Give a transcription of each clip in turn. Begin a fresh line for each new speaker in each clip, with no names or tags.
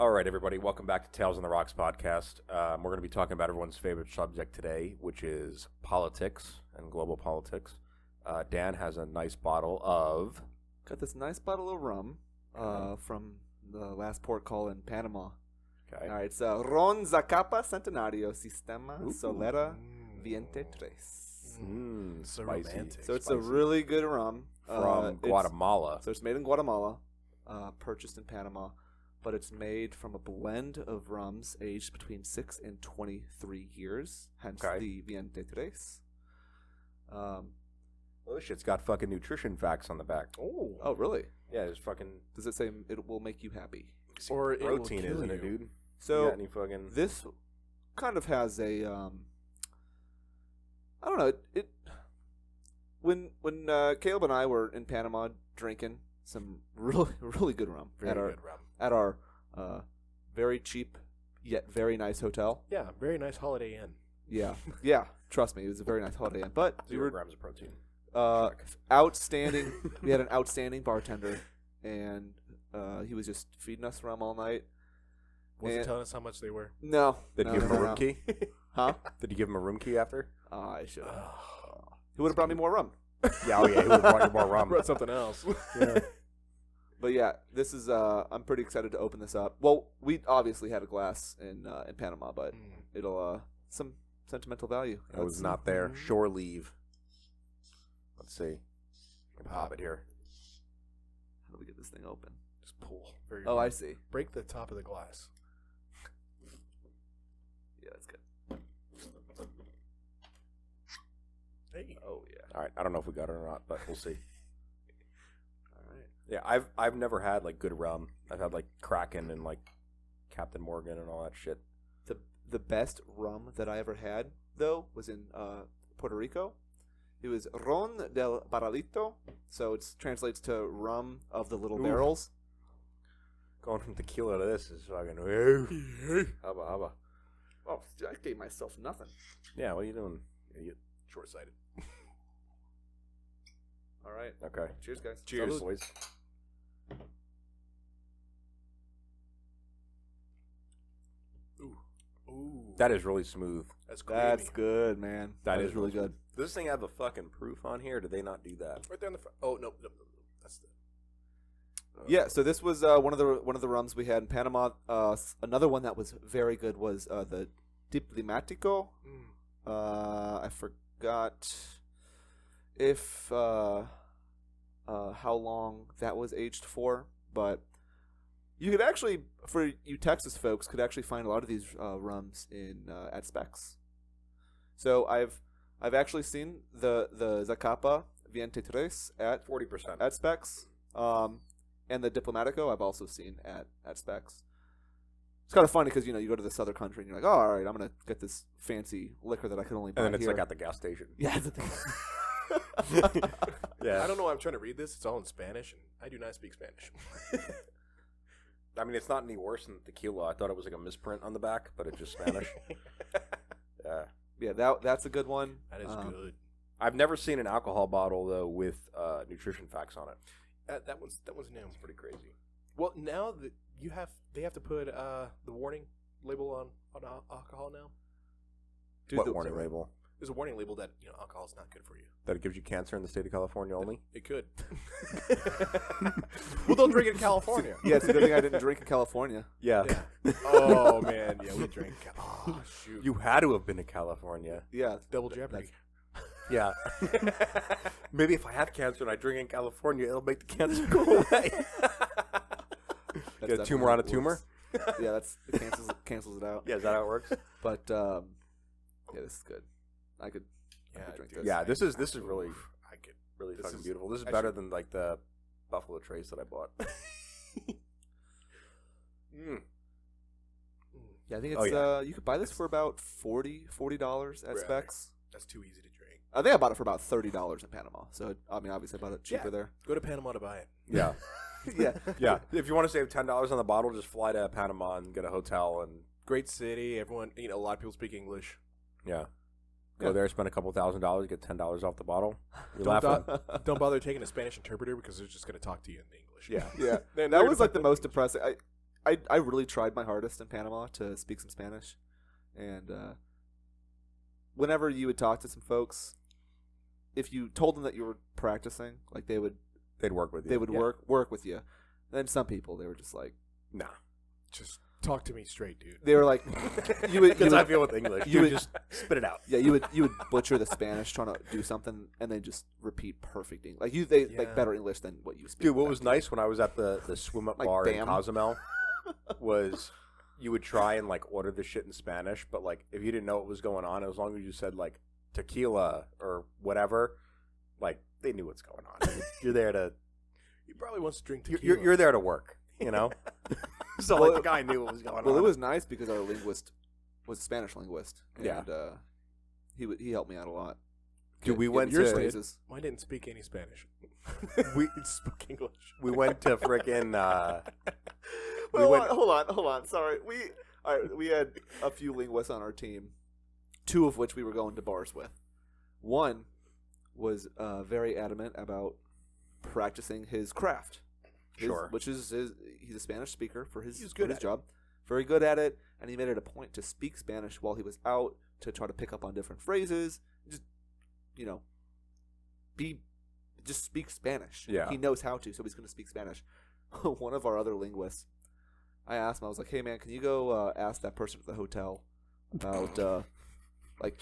All right, everybody, welcome back to Tales on the Rocks podcast. We're going to be talking about everyone's favorite subject today, which is politics and global politics. Dan has a nice bottle of...
Got this nice bottle of rum from the last port call in Panama.
Okay.
All right, it's Ron Zacapa Centenario Sistema Solera 23.
So
Spicy.
romantic.
So it's a really good rum.
From Guatemala.
So it's made in Guatemala, purchased in Panama, but it's made from a blend of rums aged between 6 and 23 years, hence the 23.
Oh, this shit's got fucking nutrition facts on the back.
Oh, really?
Yeah, there's fucking...
Does it say it will make you happy?
Or
protein,
it will kill
isn't it,
you.
dude?
So
You got any fucking...
this kind of has a, I don't know, when Caleb and I were in Panama drinking some really good rum
Very good rum.
at our very cheap yet very nice hotel.
Yeah, very nice Holiday Inn.
Yeah, trust me, it was a very nice Holiday Inn. But
0 grams of protein.
Outstanding. We had an outstanding bartender, and he was just feeding us rum all night.
Was he telling us how much they were?
No.
Did you give him a room key?
Huh?
Did you give him a room key after?
I should have. He would have brought me more rum.
Yeah, he would have brought you more rum.
Brought something else.
Yeah. But yeah, this is. I'm pretty excited to open this up. Well, we obviously had a glass in Panama, but it'll some sentimental value.
I was not there. Shore leave. Let's see. Pop it here.
How do we get this thing open?
Just pull. Very
Oh,
hard.
I see.
Break the top of the glass.
Yeah, that's good.
Hey.
Oh yeah.
All right. I don't know if we got it or not, but we'll see.
All right.
Yeah, I've never had like good rum. I've had like Kraken and like Captain Morgan and all that shit.
The best rum that I ever had though was in Puerto Rico. It was Ron del Barralito, so it translates to rum of the little barrels.
Going from tequila to this is fucking. Hubba.
Oh, I gave myself nothing.
Yeah, what are you doing?
Idiot. Short-sighted.
All right.
Okay.
Cheers, guys.
Cheers,
Salud.
boys.
Ooh.
That is really smooth.
That's creamy.
That's good, man. That is really good.
Does this thing have a fucking proof on here? Or did they not do that?
Right there on the front. Oh, no. That's the...
Yeah, so this was one of the rums we had in Panama. Another one that was very good was the Diplomatico. I forgot if how long that was aged for, but you could actually, for you Texas folks, could actually find a lot of these rums in at Specs. So I've actually seen the Zacapa 23 at
40%.
at Specs. And the Diplomatico I've also seen at Specs. It's kind of funny because, you go to this other country and you're like, oh, all right, I'm going to get this fancy liquor that I can only buy
And then it's
here.
like at the gas station.
Yeah, it's a thing.
Yeah.
I don't know why I'm trying to read this. It's all in Spanish, and I do not speak Spanish.
I mean, it's not any worse than tequila. I thought it was like a misprint on the back, but it's just Spanish. Yeah.
Yeah, that's a good one.
That is good.
I've never seen an alcohol bottle, though, with nutrition facts on it.
That one's new.
It's pretty crazy.
Well, now that they have to put the warning label on alcohol now.
Dude,
What warning label?
There's a warning label that alcohol is not good for you.
That it gives you cancer in the state of California only?
It could. Well, don't drink it in California.
Yeah, it's a good thing I didn't drink in California.
Yeah.
Yeah. Oh man, yeah, we drink. Oh shoot.
You had to have been to California.
Yeah.
Double jeopardy.
Yeah. Maybe if I have cancer and I drink in California, it'll make the cancer go away. Get a tumor on a tumor?
Yeah, it cancels it out.
Yeah, is that how it works?
But yeah, this is good. I could drink this.
Yeah, this is really
I could.
really
This
fucking
is
beautiful. This is
actually-
better than like the Buffalo Trace that I bought.
Yeah, I think it's
Oh, yeah.
you could buy this for about $40 at
Right.
Specs.
That's too easy to drink.
I think I bought it for about $30 in Panama. So I mean, obviously, I bought it cheaper
Yeah.
there.
Go to Panama to buy it.
Yeah.
Yeah,
Yeah. If you want to save $10 on the bottle, just fly to Panama and get a hotel and
Great city. Everyone, a lot of people speak English.
yeah. Go
Yeah.
there, spend a couple $1,000s, get $10 off the bottle. You're
Don't,
laughing.
don't bother taking a Spanish interpreter because they're just going to talk to you in English.
Yeah.
Yeah,
They're
that
there
was
to
like the
put
most depressing. I really tried my hardest in Panama to speak some Spanish, and whenever you would talk to some folks, if you told them that you were practicing, like they'd
work with you.
They would work with you. Then some people, they were just like,
nah,
just talk to me straight, dude.
they were like,
because I feel with English, you would just spit it out.
Yeah, you would butcher the Spanish trying to do something, and then just repeat perfect English. Like they like better English than what you speak.
Dude, what was nice when I was at the swim up
Like,
bar in
damn.
Cozumel was you would try and like order the shit in Spanish, but like if you didn't know what was going on, as long as you said like tequila or whatever, like they knew what's going on. You're there to.
He probably wants to drink tequila.
You're there to work, you know. So like the guy knew what was going on.
Well, it was nice because our linguist was a Spanish linguist. And,
Yeah.
he helped me out a lot.
Dude, we went
Yours
to
phrases.
I didn't speak any Spanish.
we
spoke English.
we went to frickin'
Hold on. Sorry, we had a few linguists on our team, 2 of which we were going to bars with. One was very adamant about practicing his craft. Which is he's a Spanish speaker for his job. Very good at it, and he made it a point to speak Spanish while he was out to try to pick up on different phrases. Just just speak Spanish.
Yeah.
He knows how to, so he's going to speak Spanish. One of our other linguists, I asked him, I was like, hey man, can you go ask that person at the hotel about like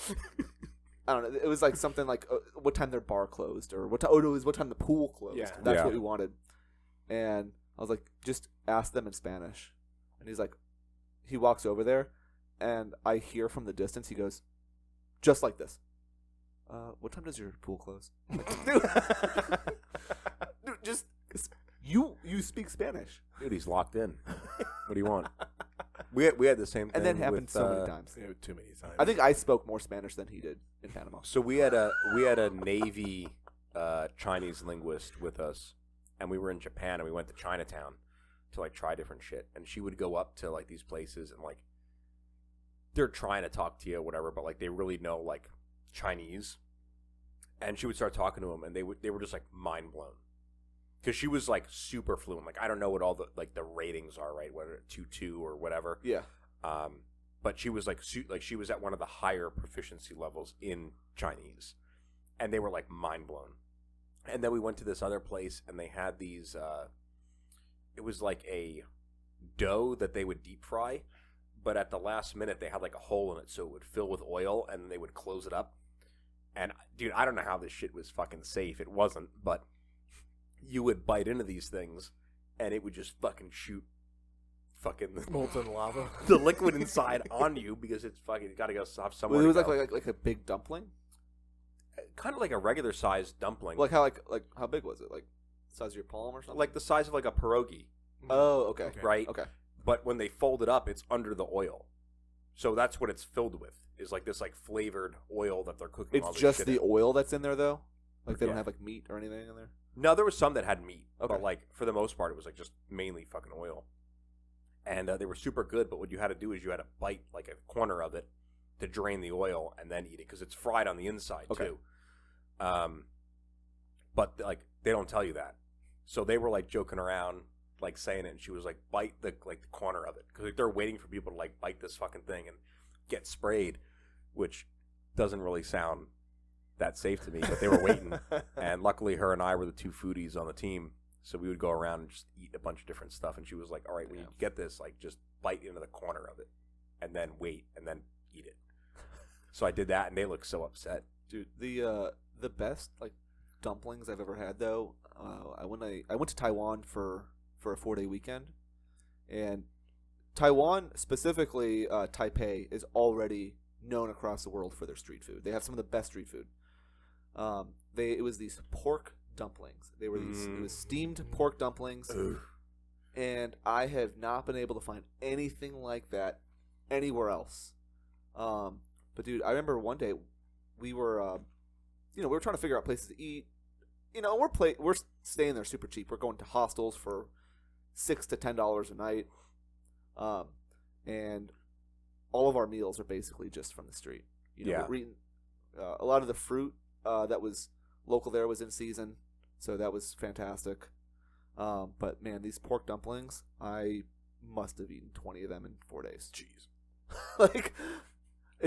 I don't know, it was like something like what time their bar closed, or what time the pool closed.
Yeah.
That's what we wanted. And I was like, just ask them in Spanish. And he's like, he walks over there, and I hear from the distance, he goes, just like this. What time does your pool close? I'm like, dude, just you speak Spanish.
Dude, he's locked in. What do you want? We had the same thing.
And that happened
with,
so many times.
Yeah, too many times.
I think I spoke more Spanish than he did in Panama.
So we had a Navy Chinese linguist with us, and we were in Japan, and we went to Chinatown to like try different shit. And she would go up to like these places, and like they're trying to talk to you, or whatever, but like they really know like Chinese. And she would start talking to them, and they were just like mind blown, because she was like super fluent. Like I don't know what all the ratings are, right? Whether 2.2 or whatever.
Yeah.
But she was like she was at one of the higher proficiency levels in Chinese, and they were like mind blown. And then we went to this other place, and they had these. It was like a dough that they would deep fry, but at the last minute they had like a hole in it, so it would fill with oil, and they would close it up. And dude, I don't know how this shit was fucking safe. It wasn't, but you would bite into these things, and it would just fucking shoot fucking
molten lava,
the liquid inside on you, because it's fucking got to go off somewhere.
Well, it was
to go.
like a big dumpling.
Kind of like a regular sized dumpling,
Like how big was it? Like the size of your palm or something?
like the size of like a pierogi,
Oh, okay.
right?
Okay.
But when they fold it up, it's under the oil, so that's what it's filled with. Is like this like flavored oil that they're cooking. all
It's
this
just
shit
the
in.
oil that's in there, though? Like, they don't
Yeah.
have, like, meat or anything in there?
No, there was some that had meat,
Okay.
but like for the most part, it was like just mainly fucking oil. And they were super good, but what you had to do is you had to bite like a corner of it to drain the oil and then eat it, because it's fried on the inside too. But like they don't tell you that, so they were like joking around, like saying it, and she was like, bite the corner of it, because like, they're waiting for people to like bite this fucking thing and get sprayed, which doesn't really sound that safe to me, but they were waiting. And luckily her and I were the 2 foodies on the team, so we would go around and just eat a bunch of different stuff. And she was like, all right, when you get this, like just bite into the corner of it and then wait and then eat it. So I did that, and they looked so upset.
Dude, the best, like, dumplings I've ever had, though, I went to Taiwan for a 4-day weekend, and Taiwan, specifically Taipei, is already known across the world for their street food. They have some of the best street food. It was these pork dumplings. It was steamed pork dumplings.
Ugh.
And I have not been able to find anything like that anywhere else. But dude, I remember one day we were trying to figure out places to eat. We're staying there super cheap. We're going to hostels for $6 to $10 a night. And all of our meals are basically just from the street. We're eating, a lot of the fruit that was local there was in season, so that was fantastic. But man, these pork dumplings, I must have eaten 20 of them in 4 days.
Jeez.
Like,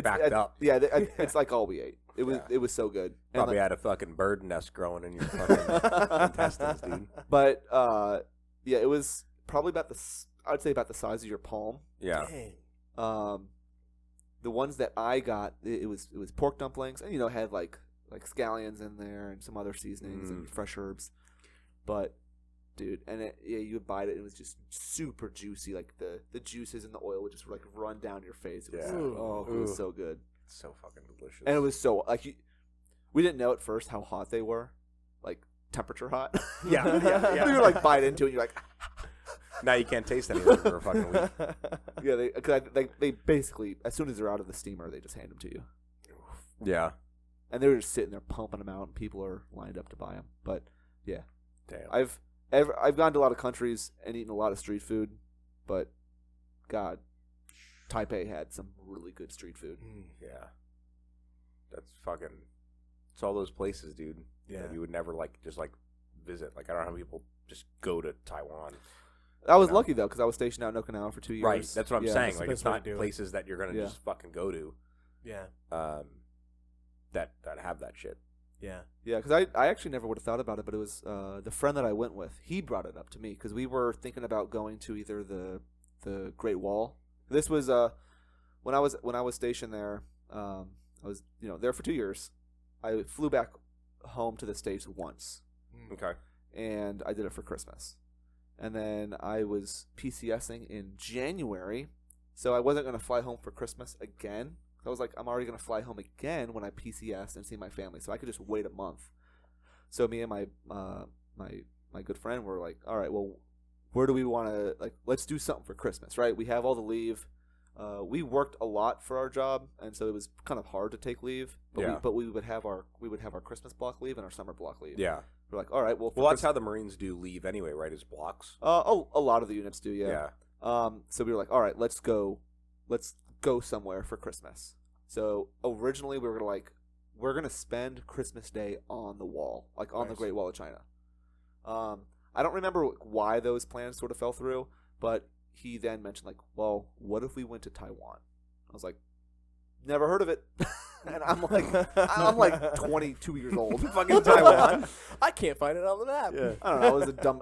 Backed up.
Yeah, it's like all we ate. It was so good. And
Probably had a fucking bird nest growing in your fucking intestines, dude.
But yeah, it was probably I'd say about the size of your palm.
Yeah.
Dang.
The ones that I got, it was pork dumplings, and it had like scallions in there and some other seasonings and fresh herbs. But dude, and you would bite it, and it was just super juicy. Like the juices and the oil would just like run down your face. It was, it was so good.
So fucking delicious.
And it was so like we didn't know at first how hot they were, like temperature hot.
Yeah.
We were like bite into it, and you're like.
Now you can't taste anything for a fucking week.
Yeah, they basically, as soon as they're out of the steamer, they just hand them to you.
Yeah.
And they're just sitting there pumping them out, and people are lined up to buy them. But yeah,
Damn.
I've gone to a lot of countries and eaten a lot of street food, but God, Taipei had some really good street food.
Yeah. That's fucking. It's all those places, dude.
Yeah.
That you would never just visit. Like I don't know how people just go to Taiwan.
I was lucky though because I was stationed out in Okinawa for 2 years.
Right. That's what I'm saying.
the
Like
best
it's
way
not
to do it.
places that you're gonna just fucking go to.
Yeah.
That have that shit.
Yeah.
Yeah, because I actually never would have thought about it, but it was the friend that I went with. He brought it up to me because we were thinking about going to either the Great Wall. This was when I was stationed there. I was there for 2 years. I flew back home to the States once,
Okay.
and I did it for Christmas. And then I was PCSing in January, so I wasn't going to fly home for Christmas again. I was like, I'm already going to fly home again when I PCS and see my family, so I could just wait a month. So me and my my good friend were like, all right, well, where do we want to, let's do something for Christmas, right? We have all the leave. We worked a lot for our job, and so it was kind of hard to take leave. But we would have our Christmas block leave and our summer block leave.
Yeah.
We're like, all right, well,
That's how the Marines do leave anyway, right? Is blocks.
a lot of the units do, yeah. So we were like, all right, let's go somewhere for Christmas. So originally we were we're gonna spend Christmas Day on the wall, like on the Great Wall of China. I don't remember why those plans sort of fell through, but he then mentioned well, what if we went to Taiwan? I was like, never heard of it. And I'm like 22 years old.
Fucking Taiwan.
I can't find it on the map.
Yeah.
I don't know.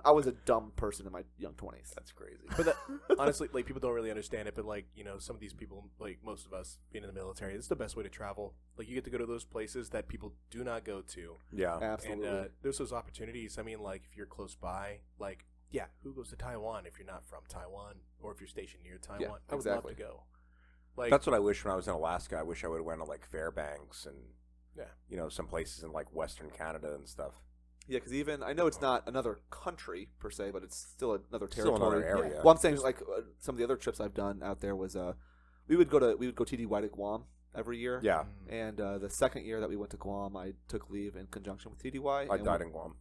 I was a dumb person in my young 20s.
That's crazy.
But honestly, people don't really understand it. But some of these people, most of us being in the military, it's the best way to travel. You get to go to those places that people do not go to.
Yeah.
Absolutely.
And there's those opportunities. I mean, if you're close by, who goes to Taiwan if you're not from Taiwan or if you're stationed near Taiwan?
Yeah,
I would
exactly.
love to go.
That's what I wish when I was in Alaska. I wish I would have went to Fairbanks and some places in Western Canada and stuff.
Yeah, because even I know it's not another country per se, but it's still another territory.
Still another area.
Yeah. Well, I'm saying some of the other trips I've done out there was we would go TDY to Guam every year.
Yeah.
And the second year that we went to Guam, I took leave in conjunction with TDY.
I died in Guam.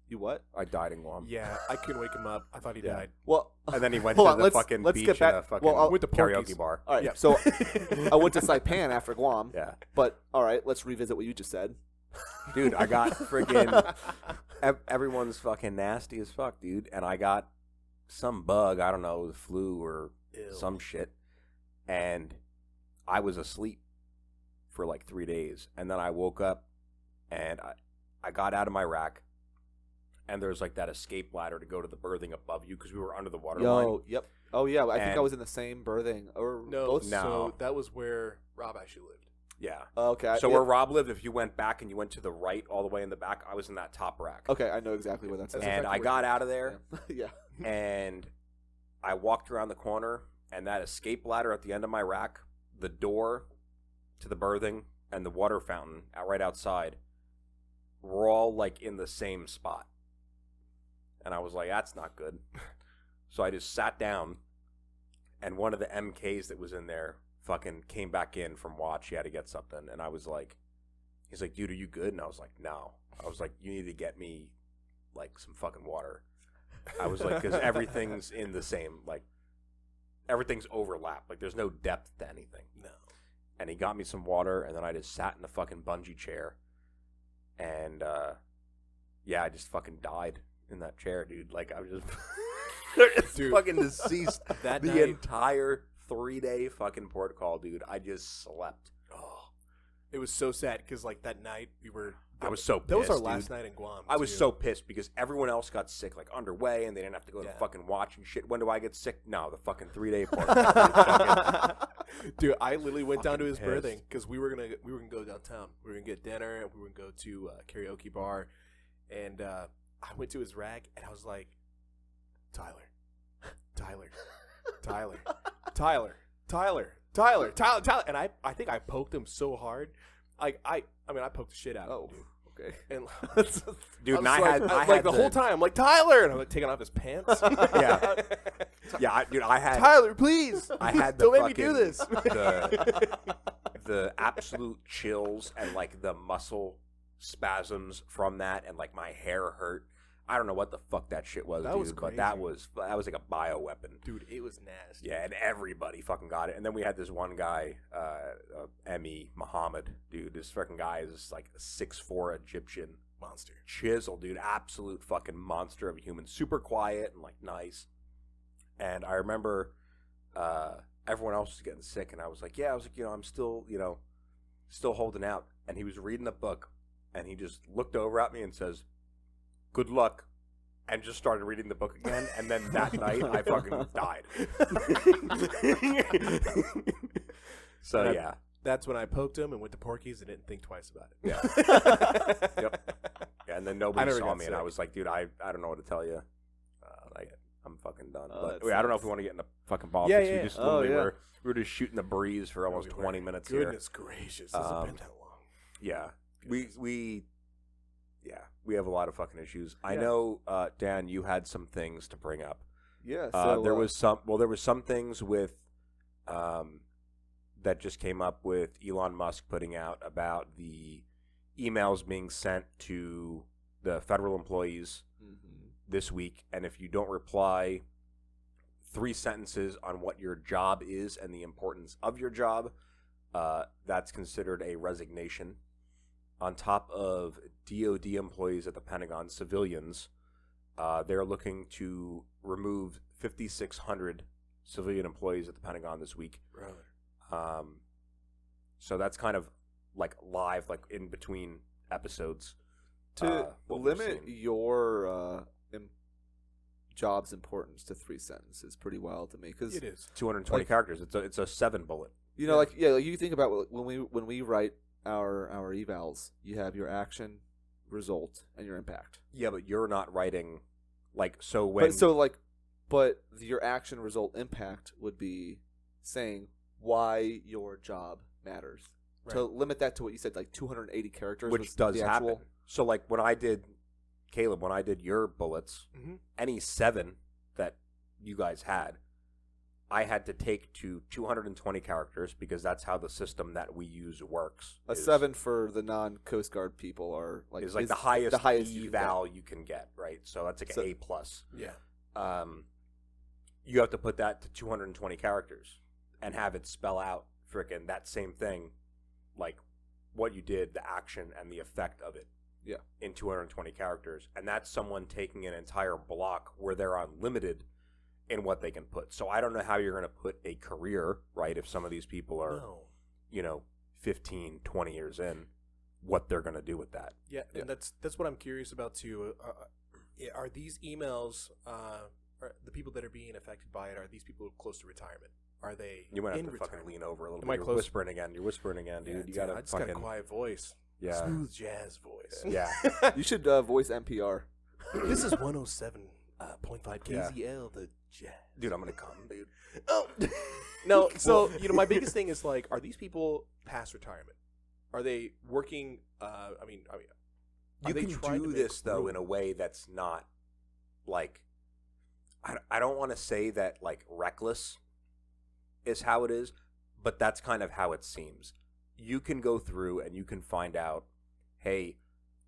You what?
I died in Guam.
Yeah, I couldn't wake him up. I thought he died.
Well,
and then he went
hold
to
on,
the fucking
let's
beach
get back.
in a fucking
with the
karaoke
Porkies.
bar.
All right,
Yep.
so I went to Saipan after Guam.
Yeah.
But all right, let's revisit what you just said.
Dude, I got friggin' everyone's fucking nasty as fuck, dude. And I got some bug, I don't know, the flu or some shit. And I was asleep for 3 days. And then I woke up and I got out of my rack. And there's that escape ladder to go to the berthing above you because we were under the water line.
Yep. Oh yeah, I think I was in the same berthing or
No,
both.
so that was where Rob actually lived.
Yeah.
Okay.
So where Rob lived, if you went back and you went to the right all the way in the back, I was in that top rack.
Okay, I know exactly where that's at.
And I got out of there.
Yeah.
And I walked around the corner, and that escape ladder at the end of my rack, the door to the berthing, and the water fountain right outside were all in the same spot. And I was like, that's not good. So I just sat down, and one of the MKs that was in there fucking came back in from watch. He had to get something. And I was like, he's like, dude, are you good? And I was like, no. I was like, you need to get me some fucking water. I was like, because everything's in the same, everything's overlapped. There's no depth to anything.
No.
And he got me some water, and then I just sat in the fucking bungee chair. And, I just fucking died in that chair, dude. I was just... It's
Dude.
fucking deceased.
That
The
night-
entire 3-day fucking port call, dude. I just slept.
Oh, it was so sad because like that night we were.
I was so pissed.
That was our
dude.
last night in Guam.
I was
too.
so pissed because everyone else got sick like underway and they didn't have to go to
Yeah.
fucking watch and shit. When do I get sick? No, the fucking 3-day port call.
Dude, I literally went down to
Fucking
his
pissed.
birthing because we were gonna go downtown. We were gonna get dinner and we were gonna go to a karaoke bar, and I went to his rack and I was like, Tyler, Tyler, Tyler, Tyler, Tyler, Tyler, Tyler, Tyler, and I think I poked him so hard, like I mean I poked the shit out of him, dude.
Okay.
And
Dude, and
I
I
was
had
like,
had
the whole time, I'm like, Tyler, and I'm like taking off his pants.
Yeah. Yeah, dude, I had
Tyler, please.
I had the
Don't make me do
fucking-
this.
the absolute chills and like the muscle spasms from that, and like my hair hurt. I don't know what the fuck that shit was,
That
dude,
was
but that
crazy.
was like a bioweapon.
Dude, it was nasty.
Yeah, and everybody fucking got it. And then we had this one guy, Emmy Muhammad, dude. This fucking guy is like a 6'4" Egyptian
Monster.
chisel, dude. Absolute fucking monster of a human. Super quiet and like nice. And I remember everyone else was getting sick, and I was like, I'm still, still holding out. And he was reading a book, and he just looked over at me and says, "Good luck," and just started reading the book again. And then that night, I fucking died. So
And
yeah,
That's when I poked him and went to Porky's and didn't think twice about it.
yeah, yep. Yeah, and then
I
nobody
never
saw
got
me, and I
sick.
was like, dude, I don't know what to tell you. Like, I'm fucking done.
Oh,
But
that
wait, I don't know if
sucks.
we want to get into fucking politics.
Yeah.
We just
Oh,
literally
yeah.
we were just shooting the breeze for almost
We were.
20 minutes here.
Goodness gracious. This has been that long.
Yeah, we have a lot of fucking issues. I
Yeah.
know, Dan, you had some things to bring up.
Yeah. So
There was some things with that just came up with Elon Musk putting out about the emails being sent to the federal employees this week, and if you don't reply 3 sentences on what your job is and the importance of your job, that's considered a resignation. On top of DOD employees at the Pentagon, civilians, they're looking to remove 5,600 civilian employees at the Pentagon this week.
Brother.
So that's kind of like live, like in between episodes.
to
what we're
limit
seeing.
your job's importance to 3 sentences is pretty wild to me because
It is.
220
like-
characters. It's a 7 bullet.
you know, like you think about when we write our evals, you have your action, result, and your impact.
Yeah, but you're not writing like so when
But your action, result, impact would be saying why your job matters.
Right.
To limit that to what you said, like 280 characters,
which
was
does
the
happen.
actual.
So like when I did your bullets,
Mhm.
any 7 that you guys had, I had to take to 220 characters because that's how the system that we use works.
A
is-
7 for the non-Coast Guard people are like
is like the highest
you can
eval you can get, right? So that's like
So-
an A plus.
Yeah.
You have to put that to 220 characters and have it spell out frickin' that same thing, like what you did, the action and the effect of it.
Yeah.
In 220 characters, and that's someone taking an entire block where they're unlimited in what they can put. So I don't know how you're going to put a career, right? If some of these people are,
No.
15, 20 years in, what they're going to do with that.
Yeah, and that's what I'm curious about too. Are these emails, are the people that are being affected by it, are these people close to retirement? Are they
You might have
in
to
retirement?
fucking lean over a little
Am I
bit. You're
close?
whispering again. You're whispering again, dude.
Yeah,
You
dude,
got to
I just
fucking
got a quiet voice.
yeah.
Smooth jazz voice.
Yeah.
You should voice NPR.
This is 107.5 KZL, the jazz.
Dude, I'm going to come, dude.
Oh. No, so, my biggest thing is, like, are these people past retirement? Are they working, I mean, are
You
they
can
trying to
do
make
this though
room?
in a way that's not like I don't want to say that like reckless is how it is, but that's kind of how it seems. You can go through and you can find out, hey,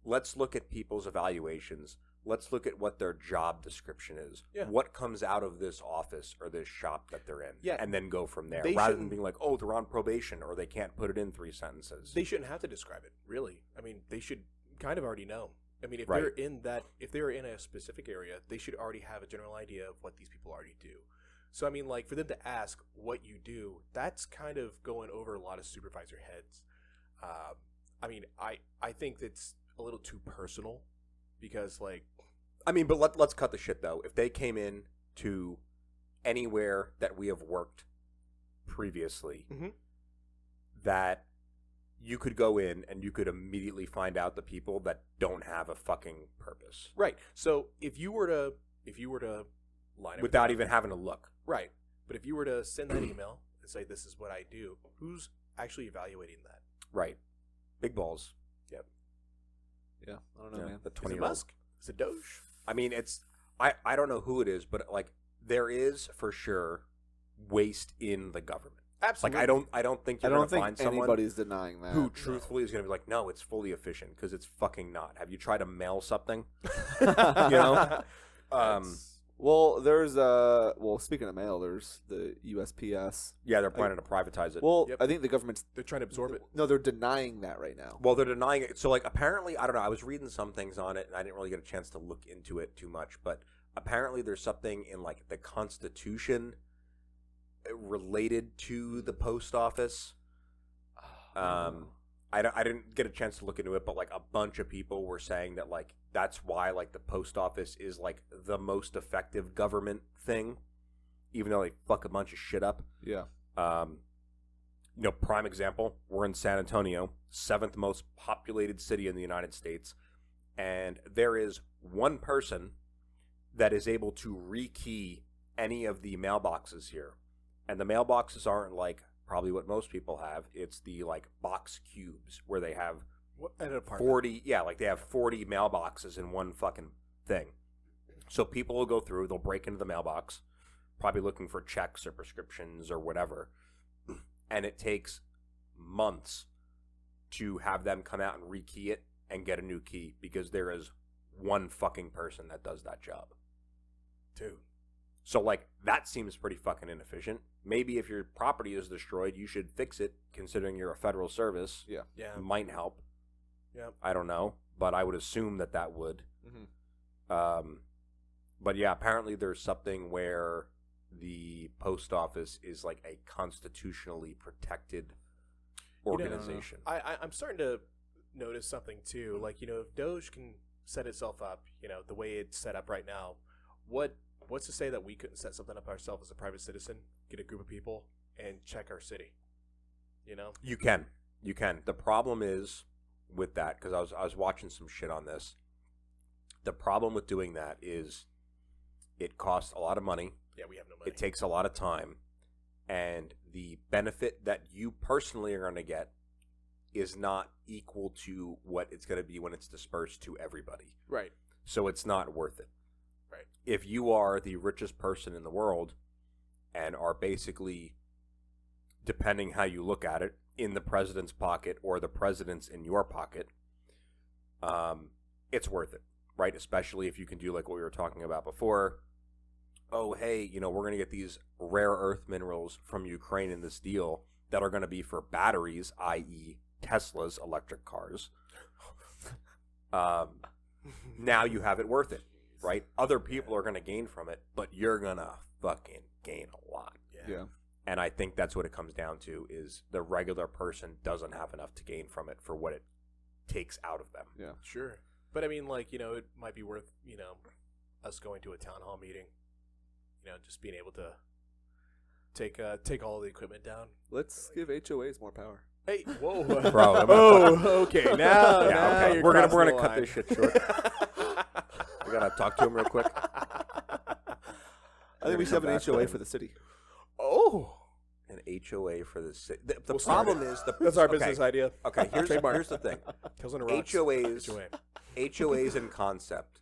let's look at people's evaluations. Let's look at what their job description is.
Yeah.
What comes out of this office or this shop that they're in.
Yeah.
And then go from there.
They
Rather than
shouldn't-
being like, oh, they're on probation or they can't put it in 3 sentences.
They shouldn't have to describe it, really. I mean, they should kind of already know. I mean, if
Right.
they're in a specific area, they should already have a general idea of what these people already do. So I mean, like for them to ask what you do, that's kind of going over a lot of supervisor heads. I mean, I think that's a little too personal because like,
I mean, but let's cut the shit though. If they came in to anywhere that we have worked previously, that you could go in and you could immediately find out the people that don't have a fucking purpose.
right. So if you were to line everything
Without
up-
even having to look.
right, but if you were to send that email and say this is what I do, who's actually evaluating that?
Right. Big balls.
Yep.
Yeah, I don't know, man.
The
Is it
20-year-old.
Musk? Is it Doge?
I mean, I don't know who it is, but like there is for sure waste in the government.
Absolutely.
Like I don't think
I
you're
don't
gonna
think
find someone
anybody's denying that.
who truthfully is going to be like, no, it's fully efficient because it's fucking not. Have you tried to mail something? You know?
Well, there's speaking of mail, there's the USPS.
Yeah, they're planning to privatize it.
Well,
Yep.
I think the government's
They're trying to absorb it.
no, they're denying that right now.
Well, they're denying it. So, like, apparently, I don't know. I was reading some things on it, and I didn't really get a chance to look into it too much. But apparently, there's something in, like, the Constitution related to the post office. I didn't get a chance to look into it, but, like, a bunch of people were saying that, like, that's why, like, the post office is, like, the most effective government thing, even though they fuck a bunch of shit up.
Yeah.
You know, prime example, we're in San Antonio, 7th most populated city in the United States, and there is one person that is able to rekey any of the mailboxes here. And the mailboxes aren't like probably what most people have. It's the like box cubes where they have
At an apartment.
40, yeah, like they have 40 mailboxes in one fucking thing. So people will go through, they'll break into the mailbox, probably looking for checks or prescriptions or whatever. And it takes months to have them come out and rekey it and get a new key because there is one fucking person that does that job.
Dude.
So, like, that seems pretty fucking inefficient. Maybe if your property is destroyed, you should fix it, considering you're a federal service.
Yeah.
Yeah.
Might help.
Yeah.
I don't know, but I would assume that would.
Mm-hmm.
But yeah, apparently there's something where the post office is like a constitutionally protected organization.
I'm starting to notice something too. Like, you know, if Doge can set itself up, you know, the way it's set up right now, what's to say that we couldn't set something up ourselves as a private citizen, get a group of people, and check our city? You know?
You can. The problem is with that, because I was watching some shit on this. The problem with doing that is it costs a lot of money.
Yeah, we have no money.
It takes a lot of time, and the benefit that you personally are going to get is not equal to what it's going to be when it's dispersed to everybody.
Right.
So it's not worth it.
Right.
If you are the richest person in the world and are basically, depending how you look at it, in the president's pocket or the president's in your pocket, it's worth it, right? Especially if you can do like what we were talking about before. Oh, hey, you know, we're going to get these rare earth minerals from Ukraine in this deal that are going to be for batteries, i.e. Tesla's electric cars. Now you have it worth it, right? Other people are going to gain from it, but you're going to fucking gain a lot.
Yeah.
And I think that's what it comes down to is the regular person doesn't have enough to gain from it for what it takes out of them.
Yeah.
Sure. But I mean, like, you know, it might be worth, you know, us going to a town hall meeting, you know, just being able to take all the equipment down.
Let's give HOAs more power.
Hey, whoa.
Bro, I'm gonna
oh, okay. Now,
Yeah,
now
okay.
you're
We're gonna
crossing the
cut
line.
this shit short. We gotta talk to him real quick.
I think we should have an HOA for the city.
Oh.
An HOA for the city. The
We'll start
problem is
That's our business idea.
Okay,
Trademark.
here's the thing.
Kills on the rocks.
HOAs,
HOA.
HOAs in concept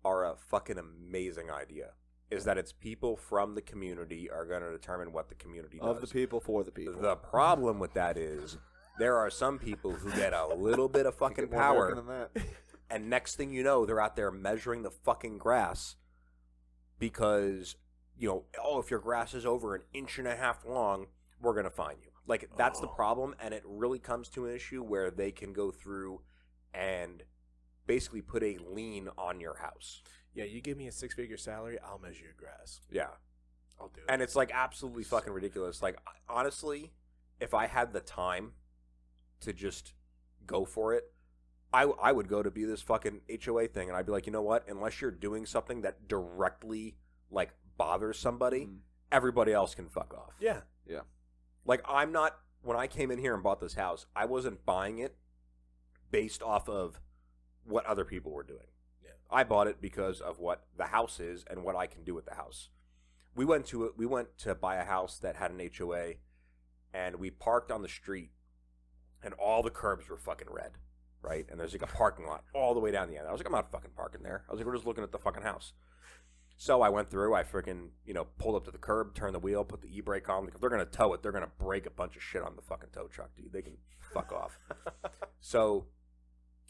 are a fucking amazing idea. Is that it's people from the community are going to determine what the community does.
Of the people, for the people.
The problem with that is there are some people who get a little bit of fucking
Get more
power,
American than that.
and next thing you know, they're out there measuring the fucking grass because, you know, oh, if your grass is over 1.5 inches long, we're going to fine you. Like, that's the problem, and it really comes to an issue where they can go through and basically put a lien on your house.
Yeah, you give me a 6-figure salary, I'll measure your grass.
Yeah.
I'll do it.
And it's like absolutely fucking ridiculous. Like, honestly, if I had the time to just go for it, I would go to be this fucking HOA thing, and I'd be like, you know what? Unless you're doing something that directly, like, bothers somebody, everybody else can fuck off.
Yeah.
Yeah.
Like, when I came in here and bought this house, I wasn't buying it based off of what other people were doing.
Yeah.
I bought it because of what the house is and what I can do with the house. We went to buy a house that had an HOA, and we parked on the street, and all the curbs were fucking red, right? And there's like a parking lot all the way down the end. I was like, I'm not fucking parking there. I was like, we're just looking at the fucking house. So I went through, I freaking, pulled up to the curb, turned the wheel, put the e-brake on. Like, if they're going to tow it, they're going to break a bunch of shit on the fucking tow truck, dude. They can fuck off. So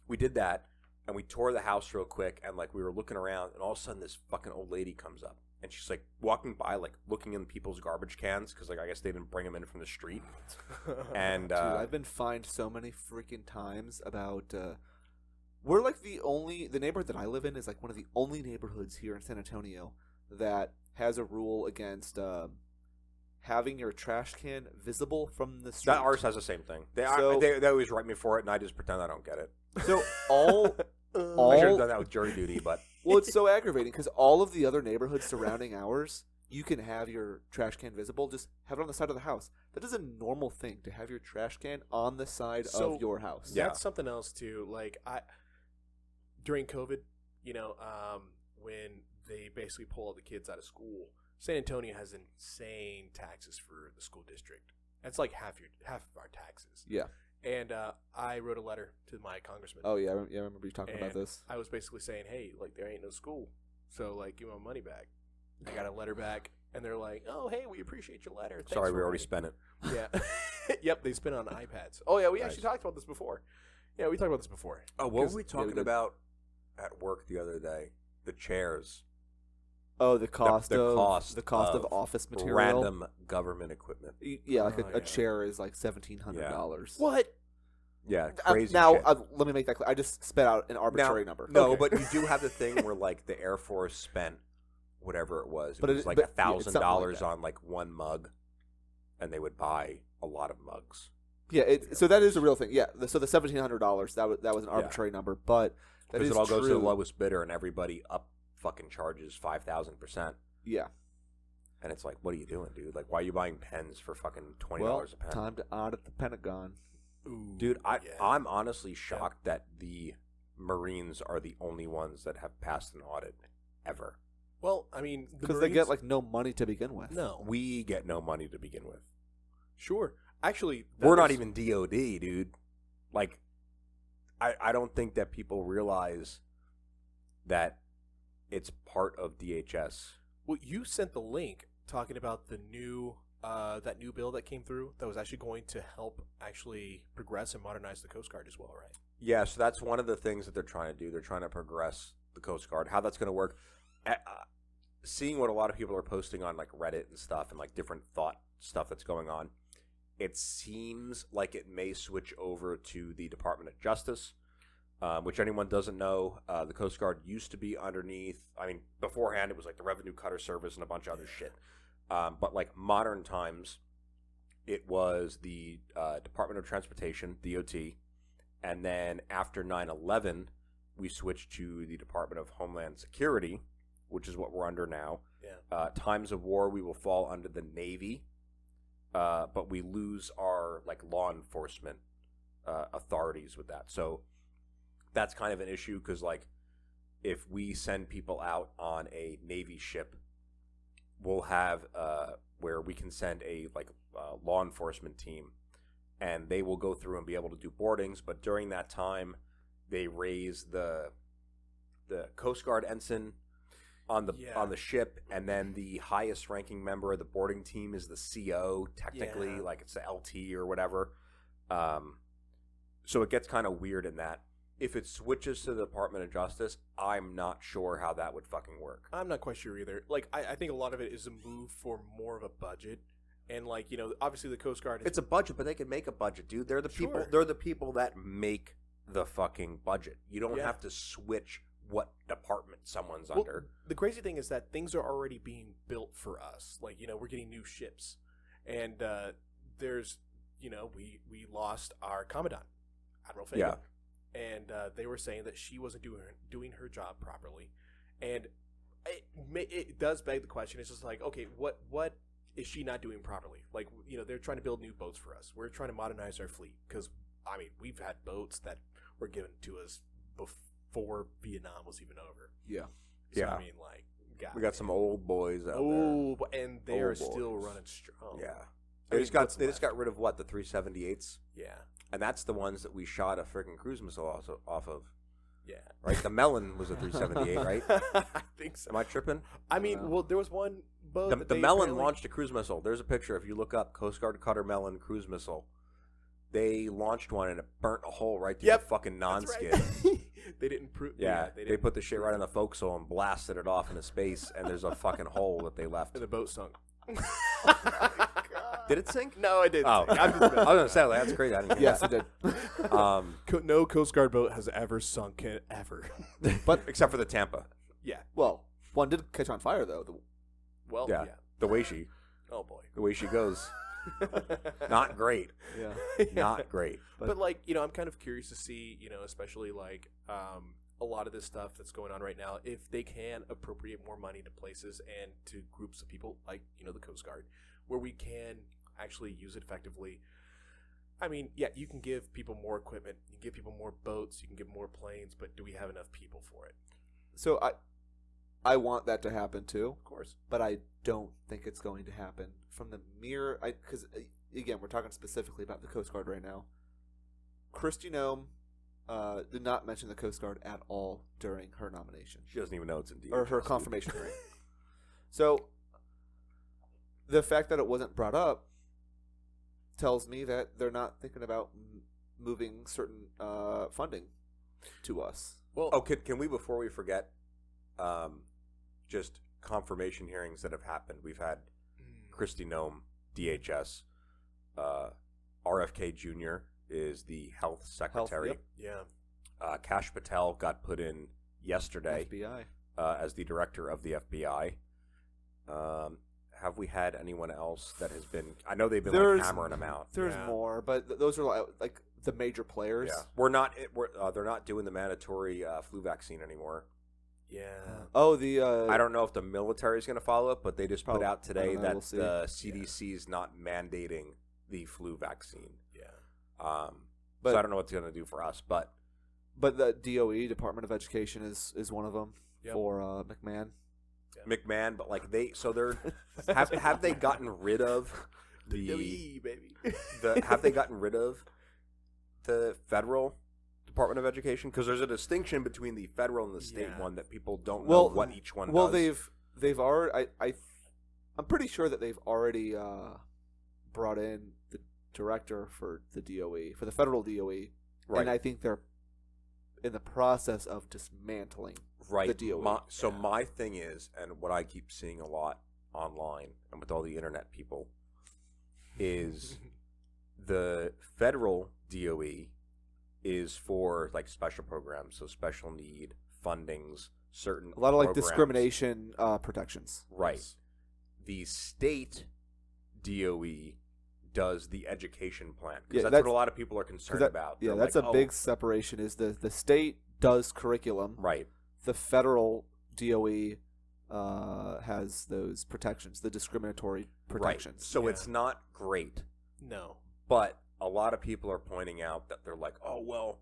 we did that, and we tore the house real quick, and, like, we were looking around, and all of a sudden this fucking old lady comes up, and she's, like, walking by, like, looking in people's garbage cans, because, like, I guess they didn't bring them in from the street. And,
Dude, I've been fined so many freaking times about, we're like the neighborhood that I live in is like one of the only neighborhoods here in San Antonio that has a rule against having your trash can visible from the street.
that ours has the same thing. They always write me for it, and I just pretend I don't get it.
So
I should have done that with jury duty, but
well, it's so aggravating because all of the other neighborhoods surrounding ours, you can have your trash can visible. Just have it on the side of the house. That is a normal thing to have your trash can on the side of your house.
Yeah.
That's something else too. Like during COVID, when they basically pull all the kids out of school, San Antonio has insane taxes for the school district. That's like half of our taxes.
Yeah.
And I wrote a letter to my congressman.
Oh yeah, I remember you talking about this.
I was basically saying, hey, like there ain't no school, so like give me my money back. I got a letter back, and they're like, oh hey, we appreciate your letter. Thanks
sorry,
for
we already
writing."
spent it.
Yeah. Yep, they spent on iPads. Oh yeah, we
Nice.
actually talked about this before. Yeah, we talked about this before.
Oh, what were
'Cause-
we talking
did.
about at work the other day? The chairs.
Oh, the cost
the
of
cost
of
of
office material.
Random government equipment.
Yeah, like
Oh,
a
yeah.
chair is like $1,700.
What?
Yeah, crazy
now,
shit.
let me make that clear. I just spit out an arbitrary number.
No,
Okay.
but you do have the thing where, like, the Air Force spent whatever it was.
But
It was
it-
like
but, yeah, it's something like
$1,000
that.
on, like, one mug, and they would buy a lot of mugs.
Yeah, so that is a real thing. Yeah, so the $1,700 that was an
Yeah.
arbitrary number, but that
Because
is
it all
true.
goes to the lowest bidder, and everybody up fucking charges 5,000%.
Yeah.
And it's like, what are you doing, dude? Like, why are you buying pens for fucking $20
Well,
a pen?
time to audit the Pentagon.
Ooh,
Dude,
yeah.
I'm honestly shocked that the Marines are the only ones that have passed an audit ever.
Well, I mean, the
Because they get
Marines-
like no money to begin with.
no.
We get no money to begin with.
Sure. Actually, that
We're not
was-
even DOD, dude. Like, I don't think that people realize that it's part of DHS.
Well, you sent the link talking about the new that new bill that came through that was actually going to help actually progress and modernize the Coast Guard as well, right?
Yeah, so that's one of the things that they're trying to do. They're trying to progress the Coast Guard. How that's going to work. Seeing what a lot of people are posting on like Reddit and stuff and like different thought stuff that's going on, it seems like it may switch over to the Department of Justice, which anyone doesn't know, the Coast Guard used to be underneath. I mean, beforehand it was like the Revenue Cutter Service and a bunch of other shit. But like modern times, it was the Department of Transportation, DOT, and then after 9/11, we switched to the Department of Homeland Security, which is what we're under now.
Yeah.
Times of war, we will fall under the Navy, but we lose our like law enforcement authorities with that. So that's kind of an issue because like if we send people out on a Navy ship, we'll have where we can send a like law enforcement team, and they will go through and be able to do boardings. But during that time, they raise the Coast Guard ensign on the ship, and then the highest ranking member of the boarding team is the CO. Technically,
Yeah.
like it's the LT or whatever. So it gets kind of weird in that. If it switches to the Department of Justice, I'm not sure how that would fucking work.
I'm not quite sure either. Like, I think a lot of it is a move for more of a budget, and like obviously the Coast Guard.
It's a budget, but they can make a budget, dude. They're the people.
Sure.
They're the people that make the fucking budget. You don't
Yeah.
have to switch what department someone's
Well,
under.
the crazy thing is that things are already being built for us. Like, we're getting new ships, and there's, we lost our commandant, Admiral Fagan, and they were saying that she wasn't doing her job properly, and it does beg the question. It's just like, okay, what is she not doing properly? Like, they're trying to build new boats for us. We're trying to modernize our fleet because, we've had boats that were given to us before Vietnam was even over.
Yeah.
So,
Yeah.
like, God,
We got some old boys out there.
oh, and they are
Old
still
boys.
running strong.
Yeah.
I
They
mean,
just got
what's
they just
left?
got rid of what, the 378s?
Yeah,
And that's the ones that we shot a freaking cruise missile off of.
yeah.
Right? The Melon was a 378, right?
I think so.
Am I tripping?
I mean,
Yeah.
well, there was one boat.
The,
that
the
they
Melon
apparently-
launched a cruise missile. There's a picture. If you look up Coast Guard Cutter Melon cruise missile, they launched one and it burnt a hole right through
Yep,
the fucking
That's
non-skid.
right. They didn't prove.
Yeah,
they
they
didn't
put the shit
prove
right on the forecastle and blasted it off into space, and there's a fucking hole that they left.
and the boat sunk.
Did it sink?
No, I didn't.
Oh,
sink.
I
I'm
was
just messing.
gonna say like, that's crazy. I didn't hear
Yes, it did.
that.
No Coast Guard boat has ever sunk ever.
But
Except for the Tampa.
Yeah.
well, one did catch on fire though.
Well.
Yeah.
Yeah.
The way she goes, not great.
Yeah.
Not great.
But like, I'm kind of curious to see, especially like a lot of this stuff that's going on right now, if they can appropriate more money to places and to groups of people like, the Coast Guard, where we can actually use it effectively. I mean, yeah, you can give people more equipment, you can give people more boats, you can give more planes, but do we have enough people for it?
So I want that to happen too,
Of course.
but I don't think it's going to happen from the mere because again we're talking specifically about the Coast Guard right now. Kristi Noem did not mention the Coast Guard at all during her nomination
She doesn't even know it's in DOGE.
or her confirmation hearing. So the fact that it wasn't brought up tells me that they're not thinking about moving certain funding to us.
Well,
Oh, can we, before we forget, just confirmation hearings that have happened? We've had Kristi Noem, DHS. RFK Jr. is the health secretary.
yep.
yeah.
Kash Patel got put in yesterday
FBI.
as the director of the FBI. Have we had anyone else that has been? I know they've been like hammering them out.
There's
Yeah.
more, but those are like the major players.
Yeah, they're not doing the mandatory flu vaccine anymore.
Yeah.
Oh, the
I don't know if the military is going to follow it, but they just put
Probably.
out
I
today
don't know,
that
we'll see.
the CDC is not mandating the flu vaccine.
Yeah.
But-
So I don't know what it's going to do for us, but
But the DOE, Department of Education, is one of them
Yep.
for McMahon.
McMahon, but like they're have they gotten rid of the
WE, baby.
have they gotten rid of the federal Department of Education? Because there's a distinction between the federal and the state
Yeah.
one that people don't
Well-
know what each one
Well,
does.
they've already. I'm pretty sure that they've already brought in the director for the DOE, for the federal DOE,
right.
and I think they're in the process of dismantling.
Right.
the DOE.
My thing is, and what I keep seeing a lot online and with all the internet people, is the federal DOE is for like special programs, so special need fundings, certain
A lot of like
programs.
discrimination protections.
Right. The state DOE does the education plan
Yeah,
because that's
that's-
what a lot of people are concerned
that-
about.
Yeah,
They're
that's
like,
a
"Oh,
big separation. Is the state does curriculum,
right.
the federal DOE has those protections, the discriminatory protections.
Right. So
Yeah.
it's not great.
No.
But a lot of people are pointing out that they're like, oh, well,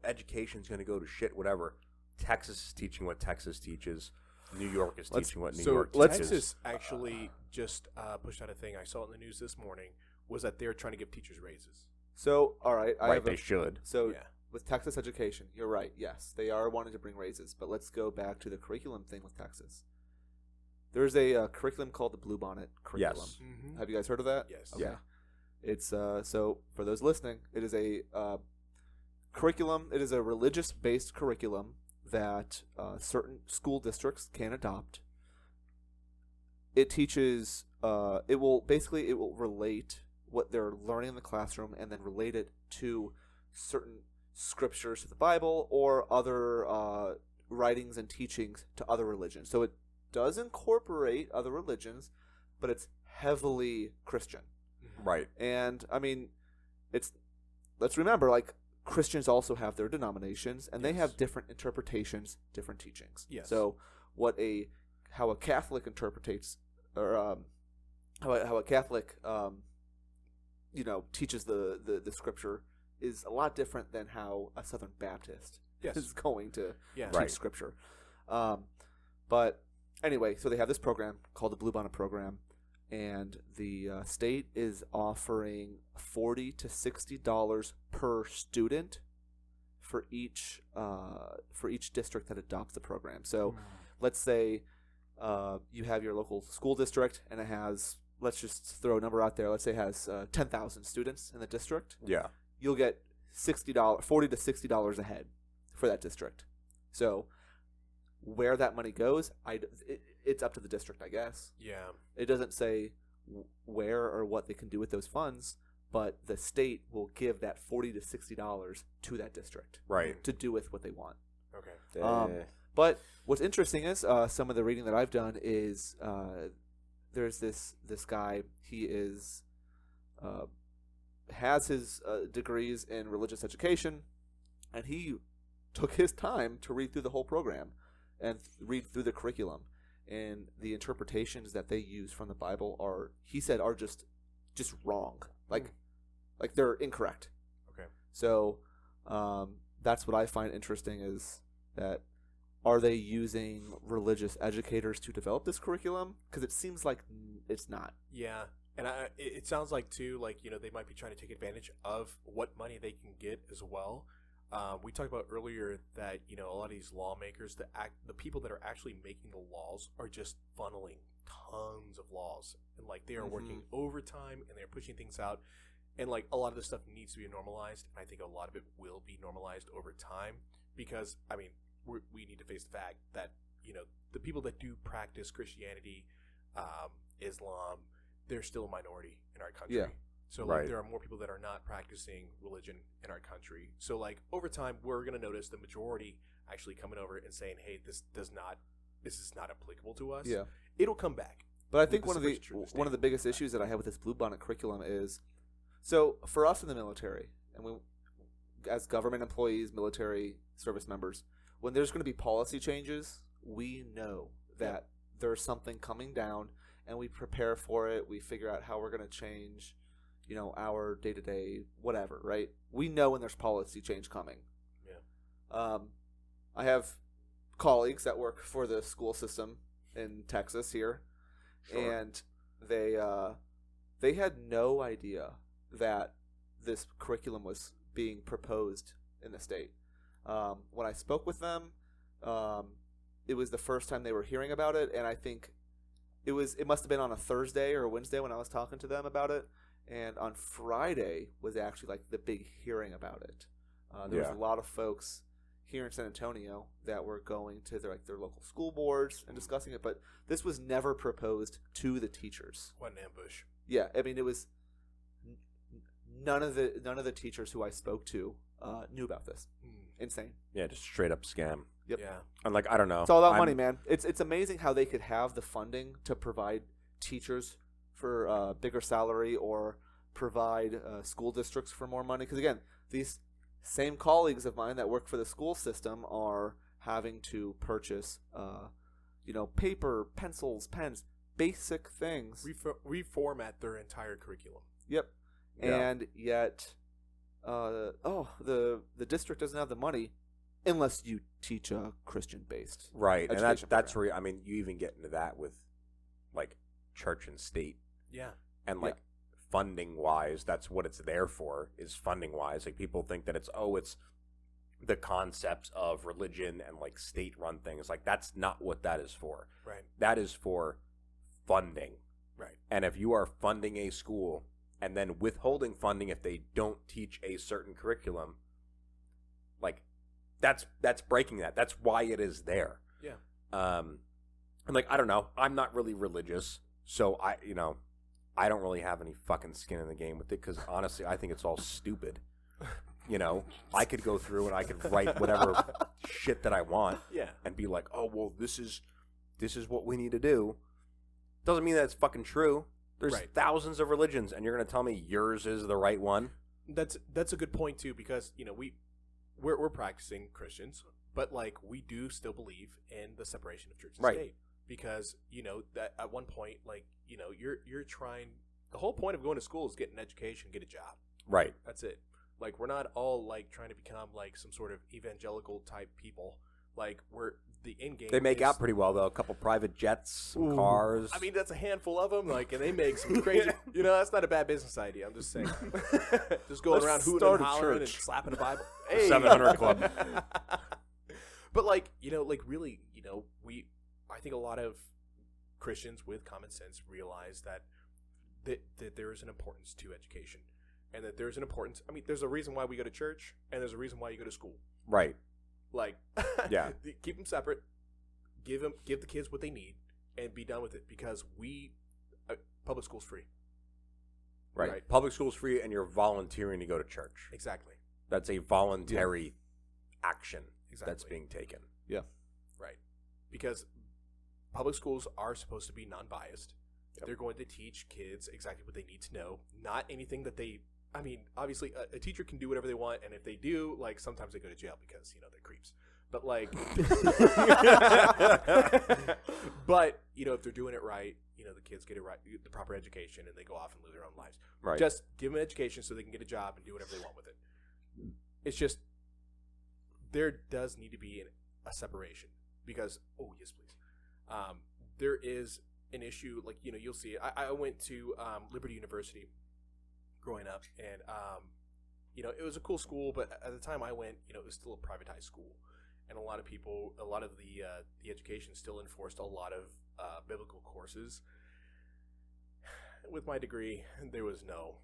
education's going to go to shit, whatever. Texas is teaching what Texas teaches. New York is teaching what New York teaches.
Texas actually just pushed out a thing. I saw it in the news this morning. Was that they're trying to give teachers raises?
So, all right,
Right, they should.
So
Yeah.
with Texas education, you're right. Yes, they are wanting to bring raises, but let's go back to the curriculum thing with Texas. There's a curriculum called the Bluebonnet curriculum.
Yes.
Mm-hmm.
Have you guys heard of that?
Yes.
Okay.
Yeah.
It's so for those listening, it is a curriculum. It is a religious-based curriculum that certain school districts can adopt. It teaches. It will relate what they're learning in the classroom and then relate it to certain scriptures to the Bible or other writings and teachings to other religions. So it does incorporate other religions, but it's heavily Christian.
Right.
And I mean, let's remember, like, Christians also have their denominations, and they have different interpretations, different teachings.
Yes.
So how a Catholic interprets, or how a Catholic teaches the scripture is a lot different than how a Southern Baptist is going to teach scripture. But anyway, so they have this program called the Bluebonnet Program, and the state is offering $40 to $60 per student for each district that adopts the program. So let's say you have your local school district, and it has, let's just throw a number out there, let's say it has 10,000 students in the district.
Yeah.
You'll get $40 to $60 a head for that district. So where that money goes, it's up to the district, I guess.
Yeah.
It doesn't say where or what they can do with those funds, but the state will give that $40 to $60 to that district,
right,
to do with what they want.
Okay.
But what's interesting is some of the reading that I've done is there's this guy. He is has his degrees in religious education, and he took his time to read through the whole program and read through the curriculum. And the interpretations that they use from the Bible are just wrong. Like they're incorrect.
Okay.
So that's what I find interesting, is that are they using religious educators to develop this curriculum? Because it seems like it's not.
Yeah. And it sounds like, too, like, they might be trying to take advantage of what money they can get as well. We talked about earlier that, a lot of these lawmakers, the people that are actually making the laws are just funneling tons of laws. And, like, they are working overtime, and they're pushing things out. And, like, a lot of this stuff needs to be normalized. And I think a lot of it will be normalized over time because, I mean, we need to face the fact that, the people that do practice Christianity, Islam, they're still a minority in our country.
Yeah.
So like, there are more people that are not practicing religion in our country. So like over time, we're going to notice the majority actually coming over and saying, "Hey, this is not applicable to us."
Yeah,
it'll come back.
But I think one of the biggest issues that I have with this Bluebonnet curriculum is, so for us in the military, and we, as government employees, military service members, when there's going to be policy changes, we know that there's something coming down, and we prepare for it. We figure out how we're going to change, our day-to-day whatever, right? We know when there's policy change coming.
Yeah.
I have colleagues that work for the school system in Texas here, and they had no idea that this curriculum was being proposed in the state. When I spoke with them, it was the first time they were hearing about it, and I think it must have been on a Thursday or a Wednesday when I was talking to them about it. And on Friday was actually like the big hearing about it. There was a lot of folks here in San Antonio that were going to their local school boards and discussing it, but this was never proposed to the teachers.
What an ambush!
Yeah, I mean, it was none of the teachers who I spoke to knew about this. Insane.
Yeah, just straight up scam.
Yep.
Yeah.
I'm like, I don't know.
It's all about money, man. It's amazing how they could have the funding to provide teachers for bigger salary or provide school districts for more money. Because again, these same colleagues of mine that work for the school system are having to purchase, paper, pencils, pens, basic things.
Reformat their entire curriculum.
Yep.
Yeah.
And yet, the district doesn't have the money unless you teach a Christian-based
right, and
education
that's
program.
where I mean, you even get into that with like church and state.
Yeah.
And like funding wise, that's what it's there for, is funding wise. Like people think that it's the concepts of religion and like state run things. Like that's not what that is for.
Right.
That is for funding.
Right.
And if you are funding a school and then withholding funding if they don't teach a certain curriculum, like that's breaking that. That's why it is there.
Yeah.
And like, I don't know. I'm not really religious, so I don't really have any fucking skin in the game with it because honestly, I think it's all stupid. You know, I could go through and I could write whatever shit that I want.
Yeah.
And be like, oh well, this is what we need to do. Doesn't mean that it's fucking true. There's thousands of religions, and you're gonna tell me yours is the right one?
That's a good point too, because we're practicing Christians, but like we do still believe in the separation of church and state, because that at one point, like you're trying. The whole point of going to school is get an education, get a job.
Right.
That's it. Like we're not all like trying to become like some sort of evangelical type people. Like we're the end game.
They make out pretty well though. A couple private jets, some cars.
I mean, that's a handful of them. Like, and they make some crazy. That's not a bad business idea. I'm just saying. Just going around hooting and hollering and slapping a Bible. Hey.
700 Club.
But like really, I think a lot of Christians with common sense realize that there is an importance to education, and that there's an importance. I mean, there's a reason why we go to church, and there's a reason why you go to school.
Right.
Like,
yeah,
keep them separate. Give the kids what they need, and be done with it. Because public school's free.
Right. Public school's free, and you're volunteering to go to church.
Exactly.
That's a voluntary action that's being taken.
Yeah.
Right. Because public schools are supposed to be non-biased. Yep. They're going to teach kids exactly what they need to know, not anything that they. I mean, obviously, a teacher can do whatever they want, and if they do, like, sometimes they go to jail because, they're creeps. But, like, but, if they're doing it right, the kids get it right, the proper education, and they go off and live their own lives.
Right.
Just give them an education so they can get a job and do whatever they want with it. It's just, there does need to be a separation because, oh, yes, please. There is an issue, like, you'll see it. I went to Liberty University growing up, and it was a cool school, but at the time I went, it was still a privatized school, and a lot of the education still enforced a lot of biblical courses. With my degree, there was no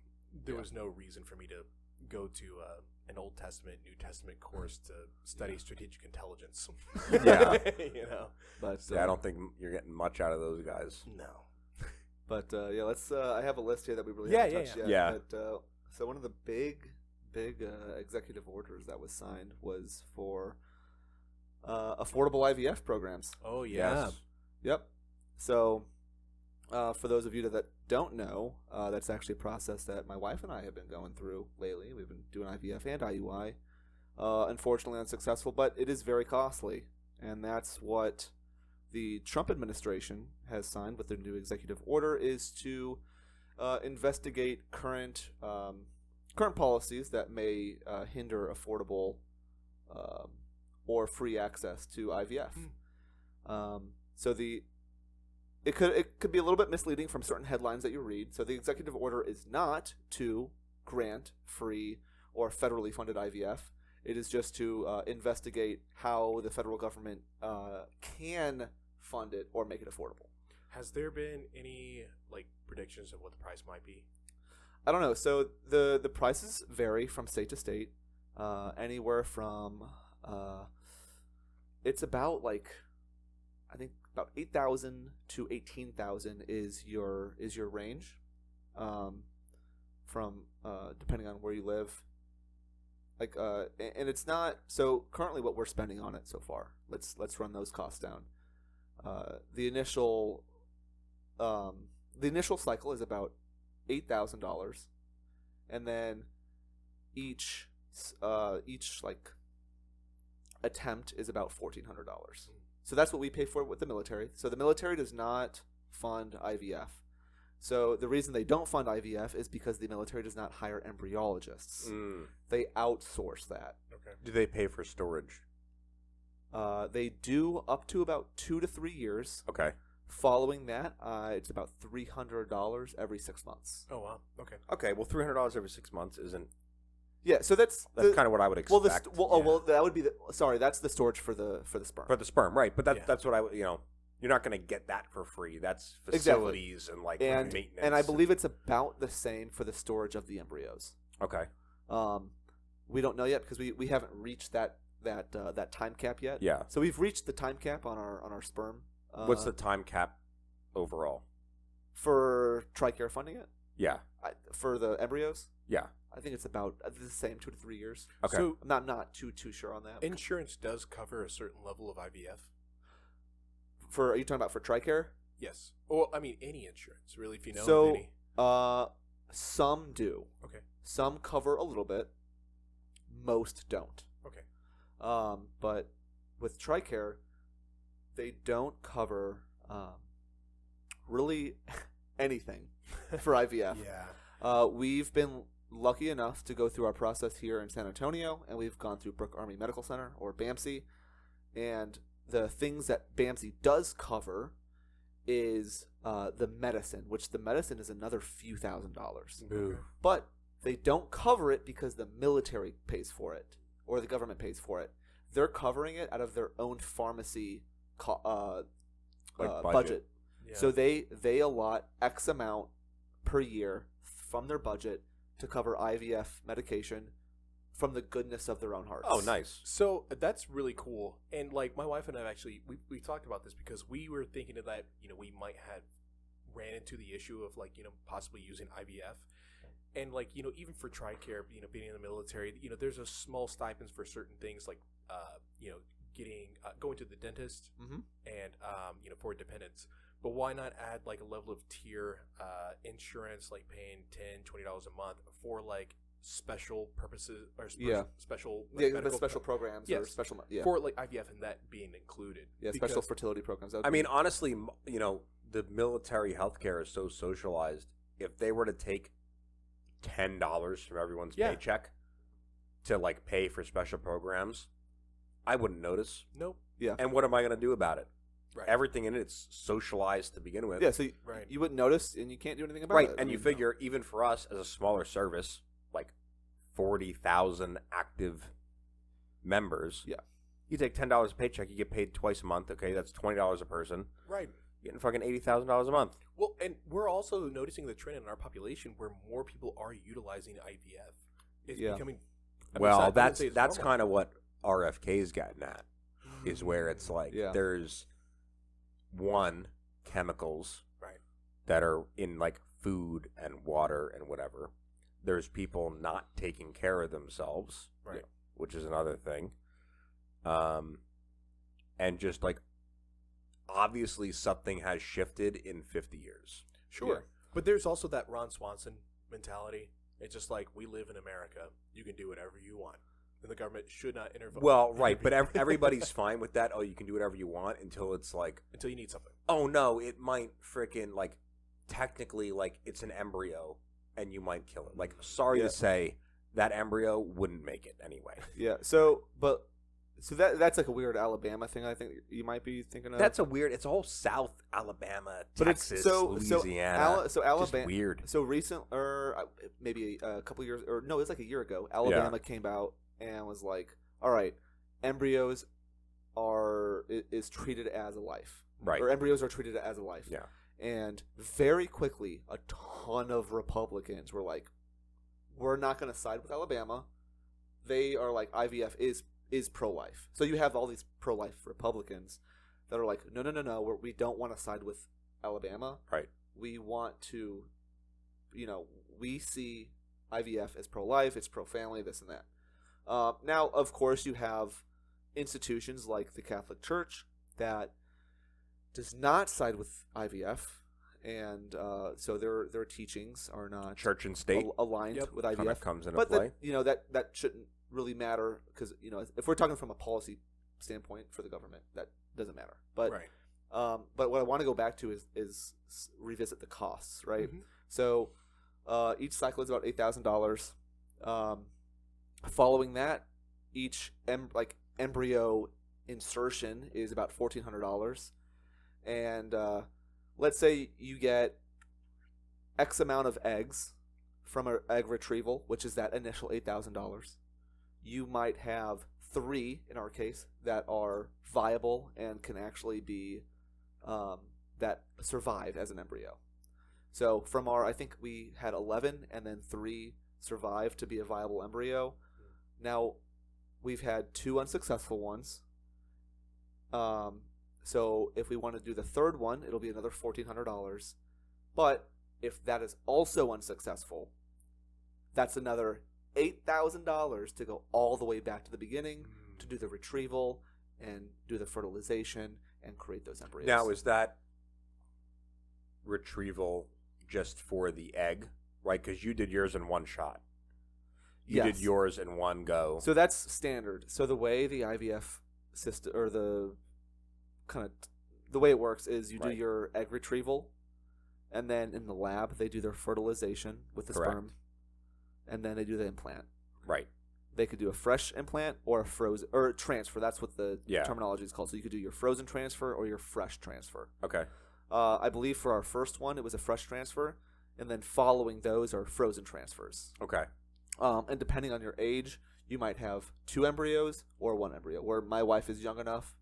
reason for me to go to an Old Testament, New Testament course to study strategic intelligence.
Yeah,
but
I don't think you're getting much out of those guys.
No.
But let's. I have a list here that we really haven't touched yet.
Yeah.
But, so one of the big executive orders that was signed was for affordable IVF programs.
Oh yeah.
Yes.
Yep. So for those of you that don't know, that's actually a process that my wife and I have been going through lately. We've been doing IVF and IUI. Unfortunately unsuccessful, but it is very costly, and that's what the Trump administration has signed with their new executive order, is to investigate current policies that may hinder affordable or free access to IVF. So it could be a little bit misleading from certain headlines that you read. So the executive order is not to grant free or federally funded IVF. It is just to investigate how the federal government can fund it or make it affordable.
Has there been any predictions of what the price might be?
I don't know. So the prices vary from state to state. Anywhere from it's about I think about 8,000 to 18,000 is your range, from depending on where you live. And it's not so currently what we're spending on it so far. Let's run those costs down. The initial cycle is about $8,000, and then each attempt is about $1,400. So that's what we pay for with the military. So the military does not fund IVF. So the reason they don't fund IVF is because the military does not hire embryologists. They outsource that.
Okay.
Do they pay for storage?
They do up to about 2 to 3 years.
Okay.
Following that, it's about $300 every 6 months.
Oh wow. Okay.
Okay. Well, $300 every 6 months isn't.
Yeah. So that's
kind of what I would expect.
Well, that would be that's the storage for the sperm.
For the sperm, right? But that's what you're not going to get that for free. That's facilities and maintenance.
And I believe it's about the same for the storage of the embryos.
Okay.
We don't know yet because we haven't reached that time cap yet.
Yeah.
So we've reached the time cap on our sperm.
What's the time cap overall
for TRICARE funding it?
Yeah.
For the embryos?
Yeah.
I think it's about the same, 2 to 3 years.
Okay.
So
I'm not too sure on that.
insurance does cover a certain level of IVF.
Are you talking about for TRICARE?
Yes. Well, I mean, any insurance, really, if you know of
So,
any.
some do.
Okay.
Some cover a little bit. Most don't.
Okay.
But with TRICARE, they don't cover really anything for IVF.
Yeah.
We've been lucky enough to go through our process here in San Antonio, and we've gone through Brooke Army Medical Center, or BAMC, and the things that BAMC does cover is the medicine, which the medicine is another few $1,000s.
Boo.
But they don't cover it because the military pays for it or the government pays for it. They're covering it out of their own pharmacy budget.
Yeah.
So they allot X amount per year from their budget to cover IVF medication from the goodness of their own hearts.
Oh, nice.
So that's really cool. And like my wife and I actually we talked about this because we were thinking of that, we might have ran into the issue of like, possibly using IVF. And like, even for TRICARE, being in the military, there's a small stipends for certain things like getting going to the dentist and for dependents. But why not add like a level of tier insurance, like paying $10-$20 a month for like special purposes or special medical
special programs or special
for like IVF and that being included.
Yeah, special fertility programs.
I mean, honestly, the military healthcare is so socialized. If they were to take $10 from everyone's paycheck to like pay for special programs, I wouldn't notice.
Nope.
Yeah.
And what am I going to do about it?
Right.
Everything in it's socialized to begin with.
Yeah, so you wouldn't notice and you can't do anything about it.
Right, and you figure even for us as a smaller service, like 40,000 active members.
Yeah.
You take $10 a paycheck, you get paid twice a month. Okay, that's $20 a person.
Right.
You're getting fucking $80,000 a month.
Well, and we're also noticing the trend in our population where more people are utilizing IVF. It's becoming.
Well, that's kind of what RFK's gotten at, is where it's like there's chemicals that are in like food and water and whatever. There's people not taking care of themselves, which is another thing. And just like obviously something has shifted in 50 years.
Sure.
Yeah.
But there's also that Ron Swanson mentality. It's just like, we live in America. You can do whatever you want. And the government should not intervene.
Well, right. But everybody's fine with that. Oh, you can do whatever you want until it's like.
Until you need something.
Oh, no. It might freaking like technically like it's an embryo and you might kill it. Like, sorry to say, that embryo wouldn't make it anyway.
Yeah. So that's like a weird Alabama thing. I think you might be thinking of.
That's a weird. It's all South Alabama, Texas, Louisiana.
So Alabama,
just weird.
So recent, or maybe a couple years, or no, it was like a year ago. Alabama came out and was like, "All right, embryos is treated as a life,
right?
Or embryos are treated as a life."
Yeah.
And very quickly, a ton of Republicans were like, "We're not going to side with Alabama. They are like IVF is pro-life." So you have all these pro-life Republicans that are like, no, we don't want to side with Alabama.
Right.
We want to, we see IVF as pro-life, it's pro-family, this and that. Now, of course, you have institutions like the Catholic Church that does not side with IVF, and so their teachings are not
church and state
aligned with IVF.
Kind of comes into
but
play.
That shouldn't really matter because if we're talking from a policy standpoint for the government, that doesn't matter. But but what I want to go back to is revisit the costs, right?
Mm-hmm.
So each cycle is about $8,000. Following that, each embryo insertion is about $1,400, and let's say you get X amount of eggs from an egg retrieval, which is that initial $8,000. You might have 3, in our case, that are viable and can actually be that survive as an embryo. So from I think we had 11, and then 3 survived to be a viable embryo. Now we've had 2 unsuccessful ones. So if we want to do the third one, it'll be another $1,400. But if that is also unsuccessful, That's another $8,000 to go all the way back to the beginning to do the retrieval and do the fertilization and create those embryos.
Now, is that retrieval just for the egg, right? Because you did yours in one shot. You did yours in one go.
So that's standard. So the way the IVF system, or the way it works is you do your egg retrieval, and then in the lab they do their fertilization with the sperm, and then they do the implant. Right. They could do a fresh implant or a frozen or a transfer. That's what the terminology is called. So you could do your frozen transfer or your fresh transfer. Okay. I believe for our first one it was a fresh transfer, and then following those are frozen transfers. Okay. And depending on your age, you might have 2 embryos or 1 embryo. Where my wife is young enough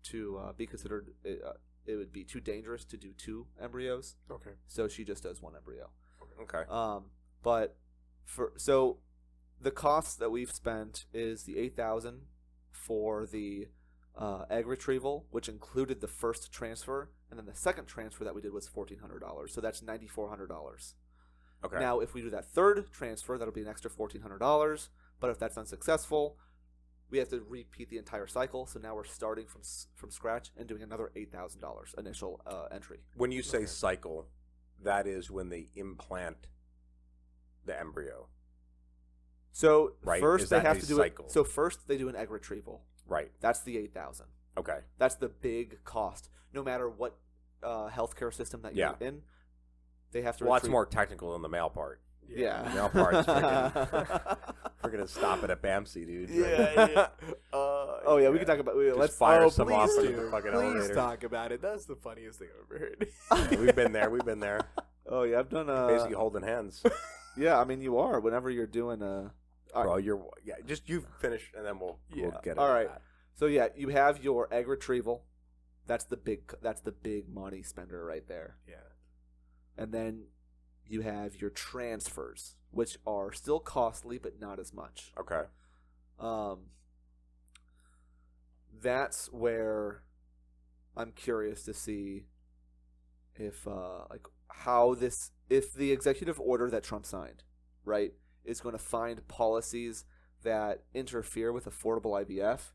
to be considered, it would be too dangerous to do 2 embryos. Okay. So she just does 1 embryo. Okay. But so the cost that we've spent is the $8,000 for the egg retrieval, which included the first transfer, and then the second transfer that we did was $1,400. So that's $9,400. Okay. Now, if we do that third transfer, that'll be an extra $1,400. But if that's unsuccessful, we have to repeat the entire cycle. So now we're starting from scratch and doing another $8,000 initial entry.
When you say cycle, that is when they implant the embryo.
So first they have to do cycle? So first they do an egg retrieval. Right. That's the $8,000. Okay. That's the big cost. No matter what healthcare system that you're in. They have to.
Well, that's more technical than the male part.
Yeah.
The male part is freaking to stop it at BAMC, dude.
Yeah. Oh yeah, we can talk about. Let's
fire some off into the fucking
please
elevator.
Talk about it. That's the funniest thing I've ever heard.
Yeah, we've been there. We've been there.
Oh yeah, I've done.
Basically holding hands.
Yeah, I mean you are. Whenever you're doing
Bro, just you finish and then we'll get it.
All right. So yeah, you have your egg retrieval. That's the big money spender right there. Yeah. And then you have your transfers, which are still costly, but not as much. Okay. That's where I'm curious to see if if the executive order that Trump signed, right, is going to find policies that interfere with affordable IVF.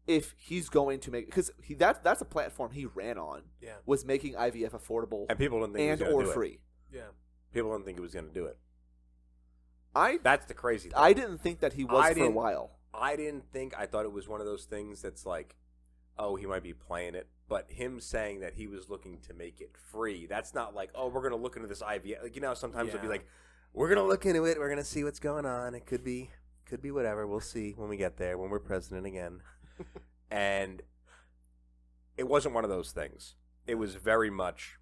If he's going to make, because that's a platform he ran on, was making IVF affordable
and people didn't think he was
or
do
free.
It. Yeah, people didn't think he was going to do it. That's the crazy thing.
I didn't think that he was for a while.
I thought it was one of those things that's like, oh, he might be playing it, but him saying that he was looking to make it free, that's not like, oh, we're going to look into this IVF. Like, sometimes it'll be like, we're going to look into it. We're going to see what's going on. It could be whatever. We'll see when we get there, when we're president again. And it wasn't one of those things. It was very much,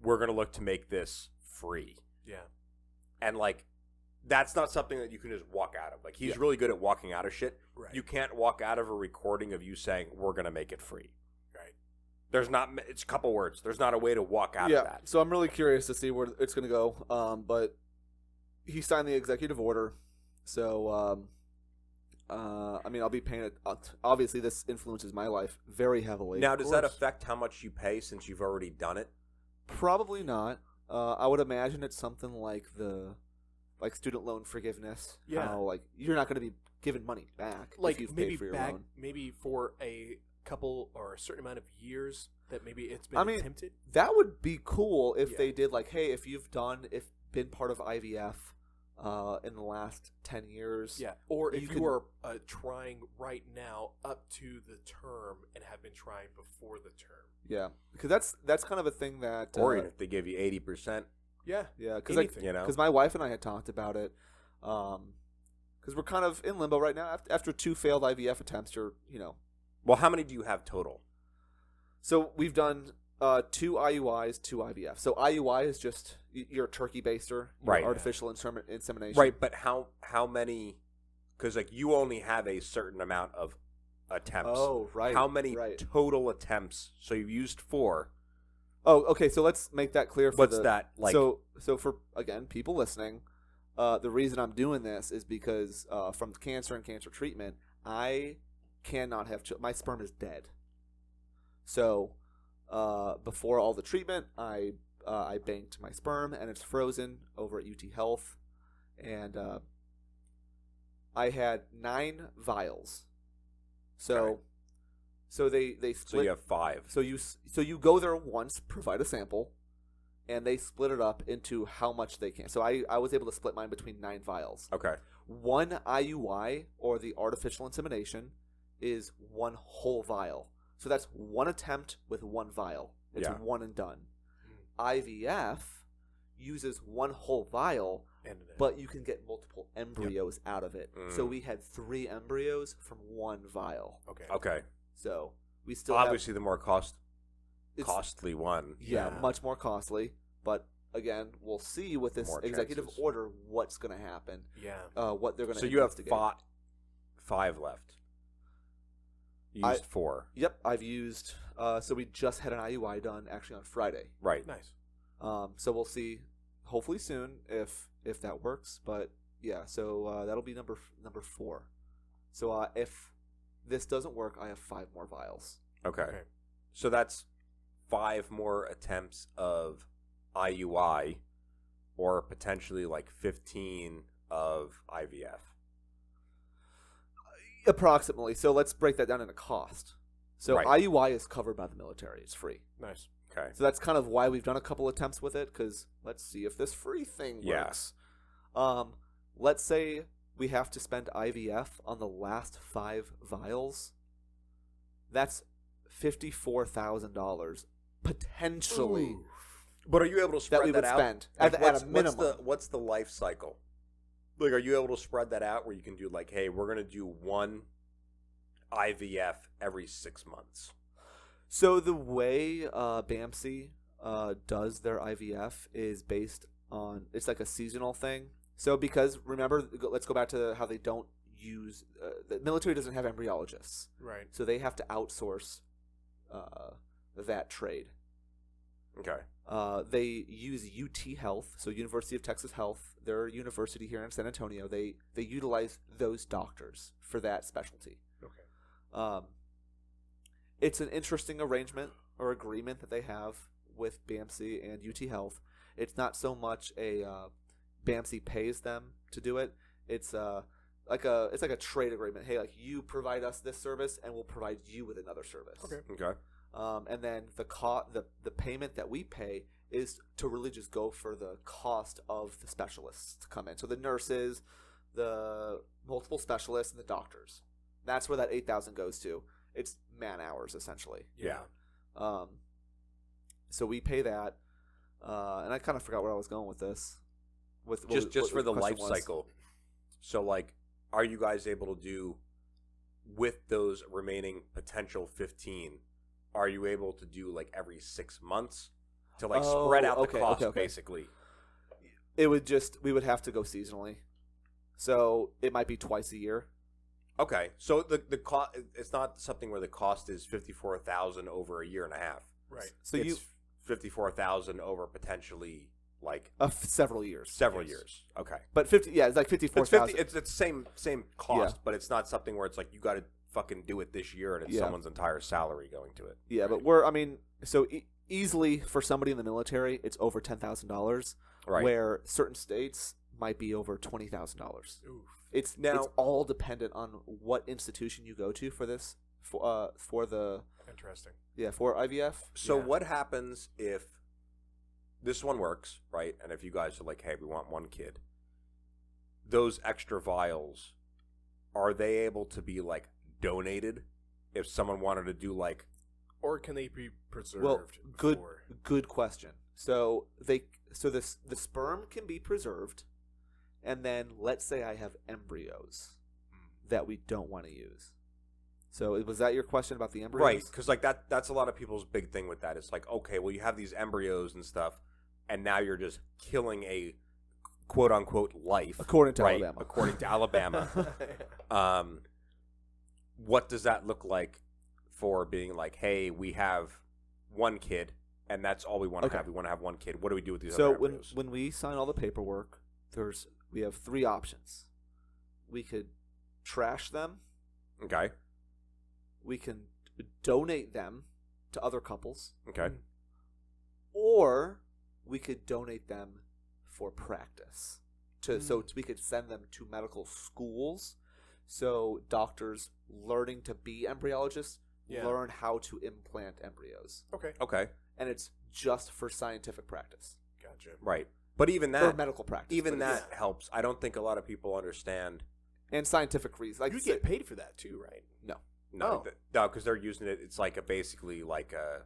we're going to look to make this free. Yeah. And, that's not something that you can just walk out of. He's really good at walking out of shit. Right. You can't walk out of a recording of you saying, we're going to make it free. Right. It's a couple words. There's not a way to walk out of that.
So I'm really curious to see where it's going to go. But he signed the executive order. So, I'll be paying it. Obviously, this influences my life very heavily.
Now, does that affect how much you pay since you've already done it?
Probably not. I would imagine it's something like student loan forgiveness. Yeah. How, you're not going to be given money back if you've paid for your loan.
Maybe for a couple or a certain amount of years that maybe it's been attempted.
That would be cool if they did hey, if you've been part of IVF in the last 10 years.
Yeah, or if you are trying right now up to the term and have been trying before the term.
Yeah, because that's kind of a thing that...
Or if they give you 80%.
Yeah, because my wife and I had talked about it, because we're kind of in limbo right now. After 2 failed IVF attempts,
Well, how many do you have total?
So we've done 2 IUIs, 2 IVF. So IUI is just your turkey baster, right? Artificial insemination,
right? But how many? Because you only have a certain amount of attempts.
Oh, right.
How many total attempts? So you used 4.
Oh, okay. So let's make that clear.
What's that like?
So for again, people listening, the reason I'm doing this is because from cancer and cancer treatment, I cannot have my sperm is dead. So before all the treatment, I I banked my sperm, and it's frozen over at UT Health, and I had 9 vials. So they split.
So you have 5.
So you go there once, provide a sample, and they split it up into how much they can. So I was able to split mine between 9 vials.
Okay.
1 IUI, or the artificial insemination, is 1 whole vial. So that's 1 attempt with 1 vial. It's 1 and done. IVF uses 1 whole vial, but you can get multiple embryos out of it. So we had 3 embryos from 1 vial.
Okay.
So we still
obviously the more costly one.
Yeah, much more costly. But again, we'll see with this executive order what's going to happen.
Yeah.
What they're going to.
So you have 5 left. You used 4.
Yep, I've used. So we just had an IUI done actually on Friday.
Right.
Nice.
So we'll see, hopefully soon, if that works. But yeah, so that'll be number 4. So if this doesn't work, I have 5 more vials.
Okay. So that's 5 more attempts of IUI, or potentially like 15 of IVF.
Approximately. So let's break that down into cost. So
Right.
IUI is covered by the military. It's free.
Nice.
Okay.
So that's kind of why we've done a couple attempts with it, because let's see if this free thing works. Let's say we have to spend IVF on the last 5 vials. That's $54,000 potentially.
Ooh.
But are you able to spread
that we would
out?
spend
Like,
at a minimum.
What's the life cycle? Like, are you able to spread that out where you can do like, hey, we're gonna do 1 IVF every 6 months?
So the way BAMC does their IVF is based on, it's like a seasonal thing. So because, remember, let's go back to how they don't use, the military doesn't have embryologists.
Right.
So they have to outsource that trade.
Okay.
They use UT Health, so University of Texas Health, their university here in San Antonio. They utilize those doctors for that specialty.
Okay.
It's an interesting arrangement or agreement that they have with BAMC and UT Health. It's not so much a BAMC pays them to do it. It's like a trade agreement. Hey, like, you provide us this service, and we'll provide you with another service.
Okay.
And then the payment that we pay is to really just go for the cost of the specialists to come in. So the nurses, the multiple specialists, and the doctors. That's where that $8,000 goes to. It's man hours essentially.
Yeah.
So we pay that, and I kind of forgot where I was going with this. With
Just for the life
was.
cycle. So, like, are you guys able to do with those remaining potential 15? Are you able to do like every 6 months to like spread out the cost basically?
We would have to go seasonally, so it might be twice a year.
Okay, so the cost, it's not something where the cost is $54,000 over a year and a half.
Right.
So
it's $54,000 over potentially like
several years.
Years. Okay,
but 50. Yeah, it's like 54,000.
It's the same cost, but it's not something where it's like you got to fucking do it this year and it's someone's entire salary going to it.
Yeah, but easily for somebody in the military, it's over $10,000.
Right.
Where certain states might be over $20,000. It's all dependent on what institution you go to for this for the
interesting.
Yeah, for IVF.
So what happens if this one works, right? And if you guys are like, hey, we want 1 kid, those extra vials, are they able to be like donated if someone wanted to do like,
or can they be preserved?
Well, good question. So the sperm can be preserved, and then let's say I have embryos that we don't want to use. So was that your question about the embryos?
Right, because like that's a lot of people's big thing with that. It's like, okay, well, you have these embryos and stuff, and now you're just killing a quote unquote life,
according to Alabama.
According to Alabama. What does that look like for being like, hey, we have 1 kid, and that's all we want to have. We want to have 1 kid. What do we do with these other embryos?
So when we sign all the paperwork, we have 3 options. We could trash them.
Okay.
We can donate them to other couples.
Okay.
Or we could donate them for practice. We could send them to medical schools, so doctors learning to be embryologists learn how to implant embryos.
Okay.
And it's just for scientific practice.
Gotcha.
Right. But even
Or
that
medical practice.
even that helps. I don't think a lot of people understand.
And scientific reasons. Like
You get paid for that too, right?
No.
No, because they're using it. It's like basically like a.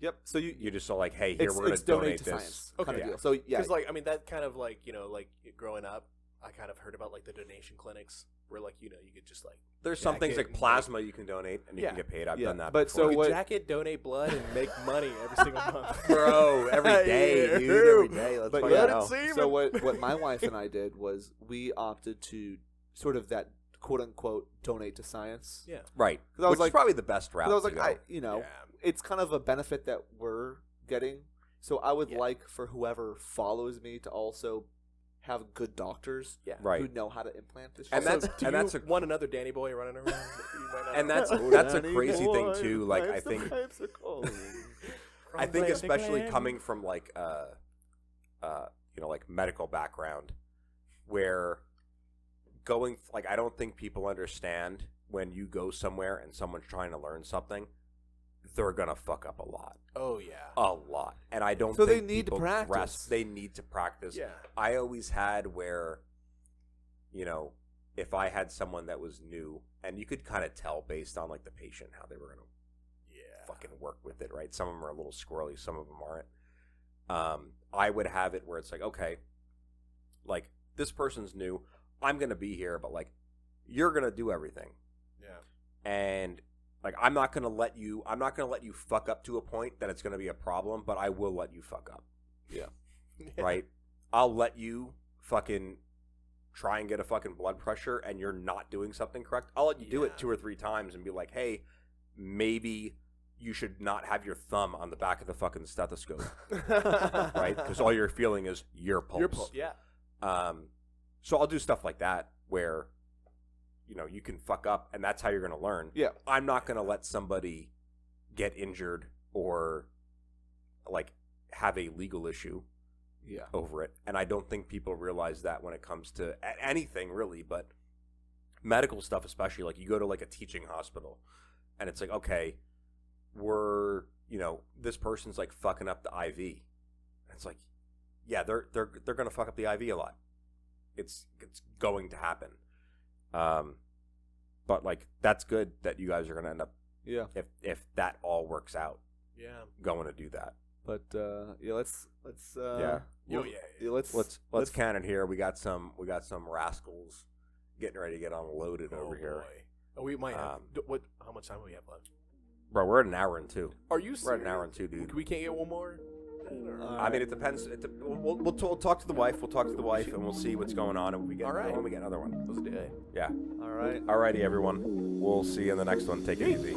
Yep. So
You just saw like, hey, here
it's,
we're going
it's
to donate
to
this.
science
Okay.
kind of deal. So yeah,
Because like I mean that kind of like like growing up, I kind of heard about like the donation clinics where like you could just like
There's some things
jacket
like plasma you can donate and you can
Yeah.
get paid. I've
Yeah,
done that.
but
before.
so
you
what-
could jacket, donate blood, and make money every single month,
bro, every day, dude, every day. Let's
But
fucking
yeah,
go.
so what my wife and I did was we opted to sort of that quote unquote donate to science.
Yeah.
Right,
I was
which
like-
is probably the best route.
'Cause I was
to
like,
go.
it's kind of a benefit that we're getting. So I would
Yeah.
like for whoever follows me to also have good doctors
Right.
who know how to implant this.
And
shit.
Also,
that's-
do
and
you
that's a-
want another Danny boy running around. that you might not
And
know?
that's a crazy thing too. Like I think
Atlantic
especially
land.
coming from like like medical background, where going like I don't think people understand when you go somewhere and someone's trying to learn something, they're gonna fuck up a lot.
Oh yeah.
A lot. And I don't
So they
think
need to
people
practice.
they need to practice.
Yeah.
I always had where, if I had someone that was new, and you could kind of tell based on like the patient how they were gonna fucking work with it, right? Some of them are a little squirrely, some of them aren't. I would have it where it's like, okay, like this person's new, I'm gonna be here, but like you're gonna do everything.
Yeah.
And like I'm not gonna let you fuck up to a point that it's gonna be a problem, but I will let you fuck up.
Yeah.
Right? I'll let you fucking try and get a fucking blood pressure and you're not doing something correct. I'll let you do it 2 or 3 times and be like, hey, maybe you should not have your thumb on the back of the fucking stethoscope. Right? Because all you're feeling is your pulse.
Your pulse. Yeah.
So I'll do stuff like that where you can fuck up and that's how you're going to learn.
Yeah.
I'm not going to let somebody get injured or like have a legal issue over it. And I don't think people realize that when it comes to anything really, but medical stuff especially. Like you go to like a teaching hospital and it's like, okay, we're, this person's like fucking up the IV. And it's like, yeah, they're going to fuck up the IV a lot. It's going to happen. But like that's good that you guys are going to end up if that all works out.
Yeah.
Going to do that.
But let's
let's count it here. We got some rascals getting ready to get unloaded over here.
Boy. Oh, we might have. How much time do we have left?
Bro, we're at an hour and 2.
Are you?
We're at an hour and 2, dude.
We can't get one more.
I mean, it depends. We'll talk to the wife. We'll talk to the wife, and we'll see what's going on. And when we get another one, we get another one.
Let's do it.
Yeah.
All right.
Alrighty, everyone. We'll see you in the next one. Take it easy.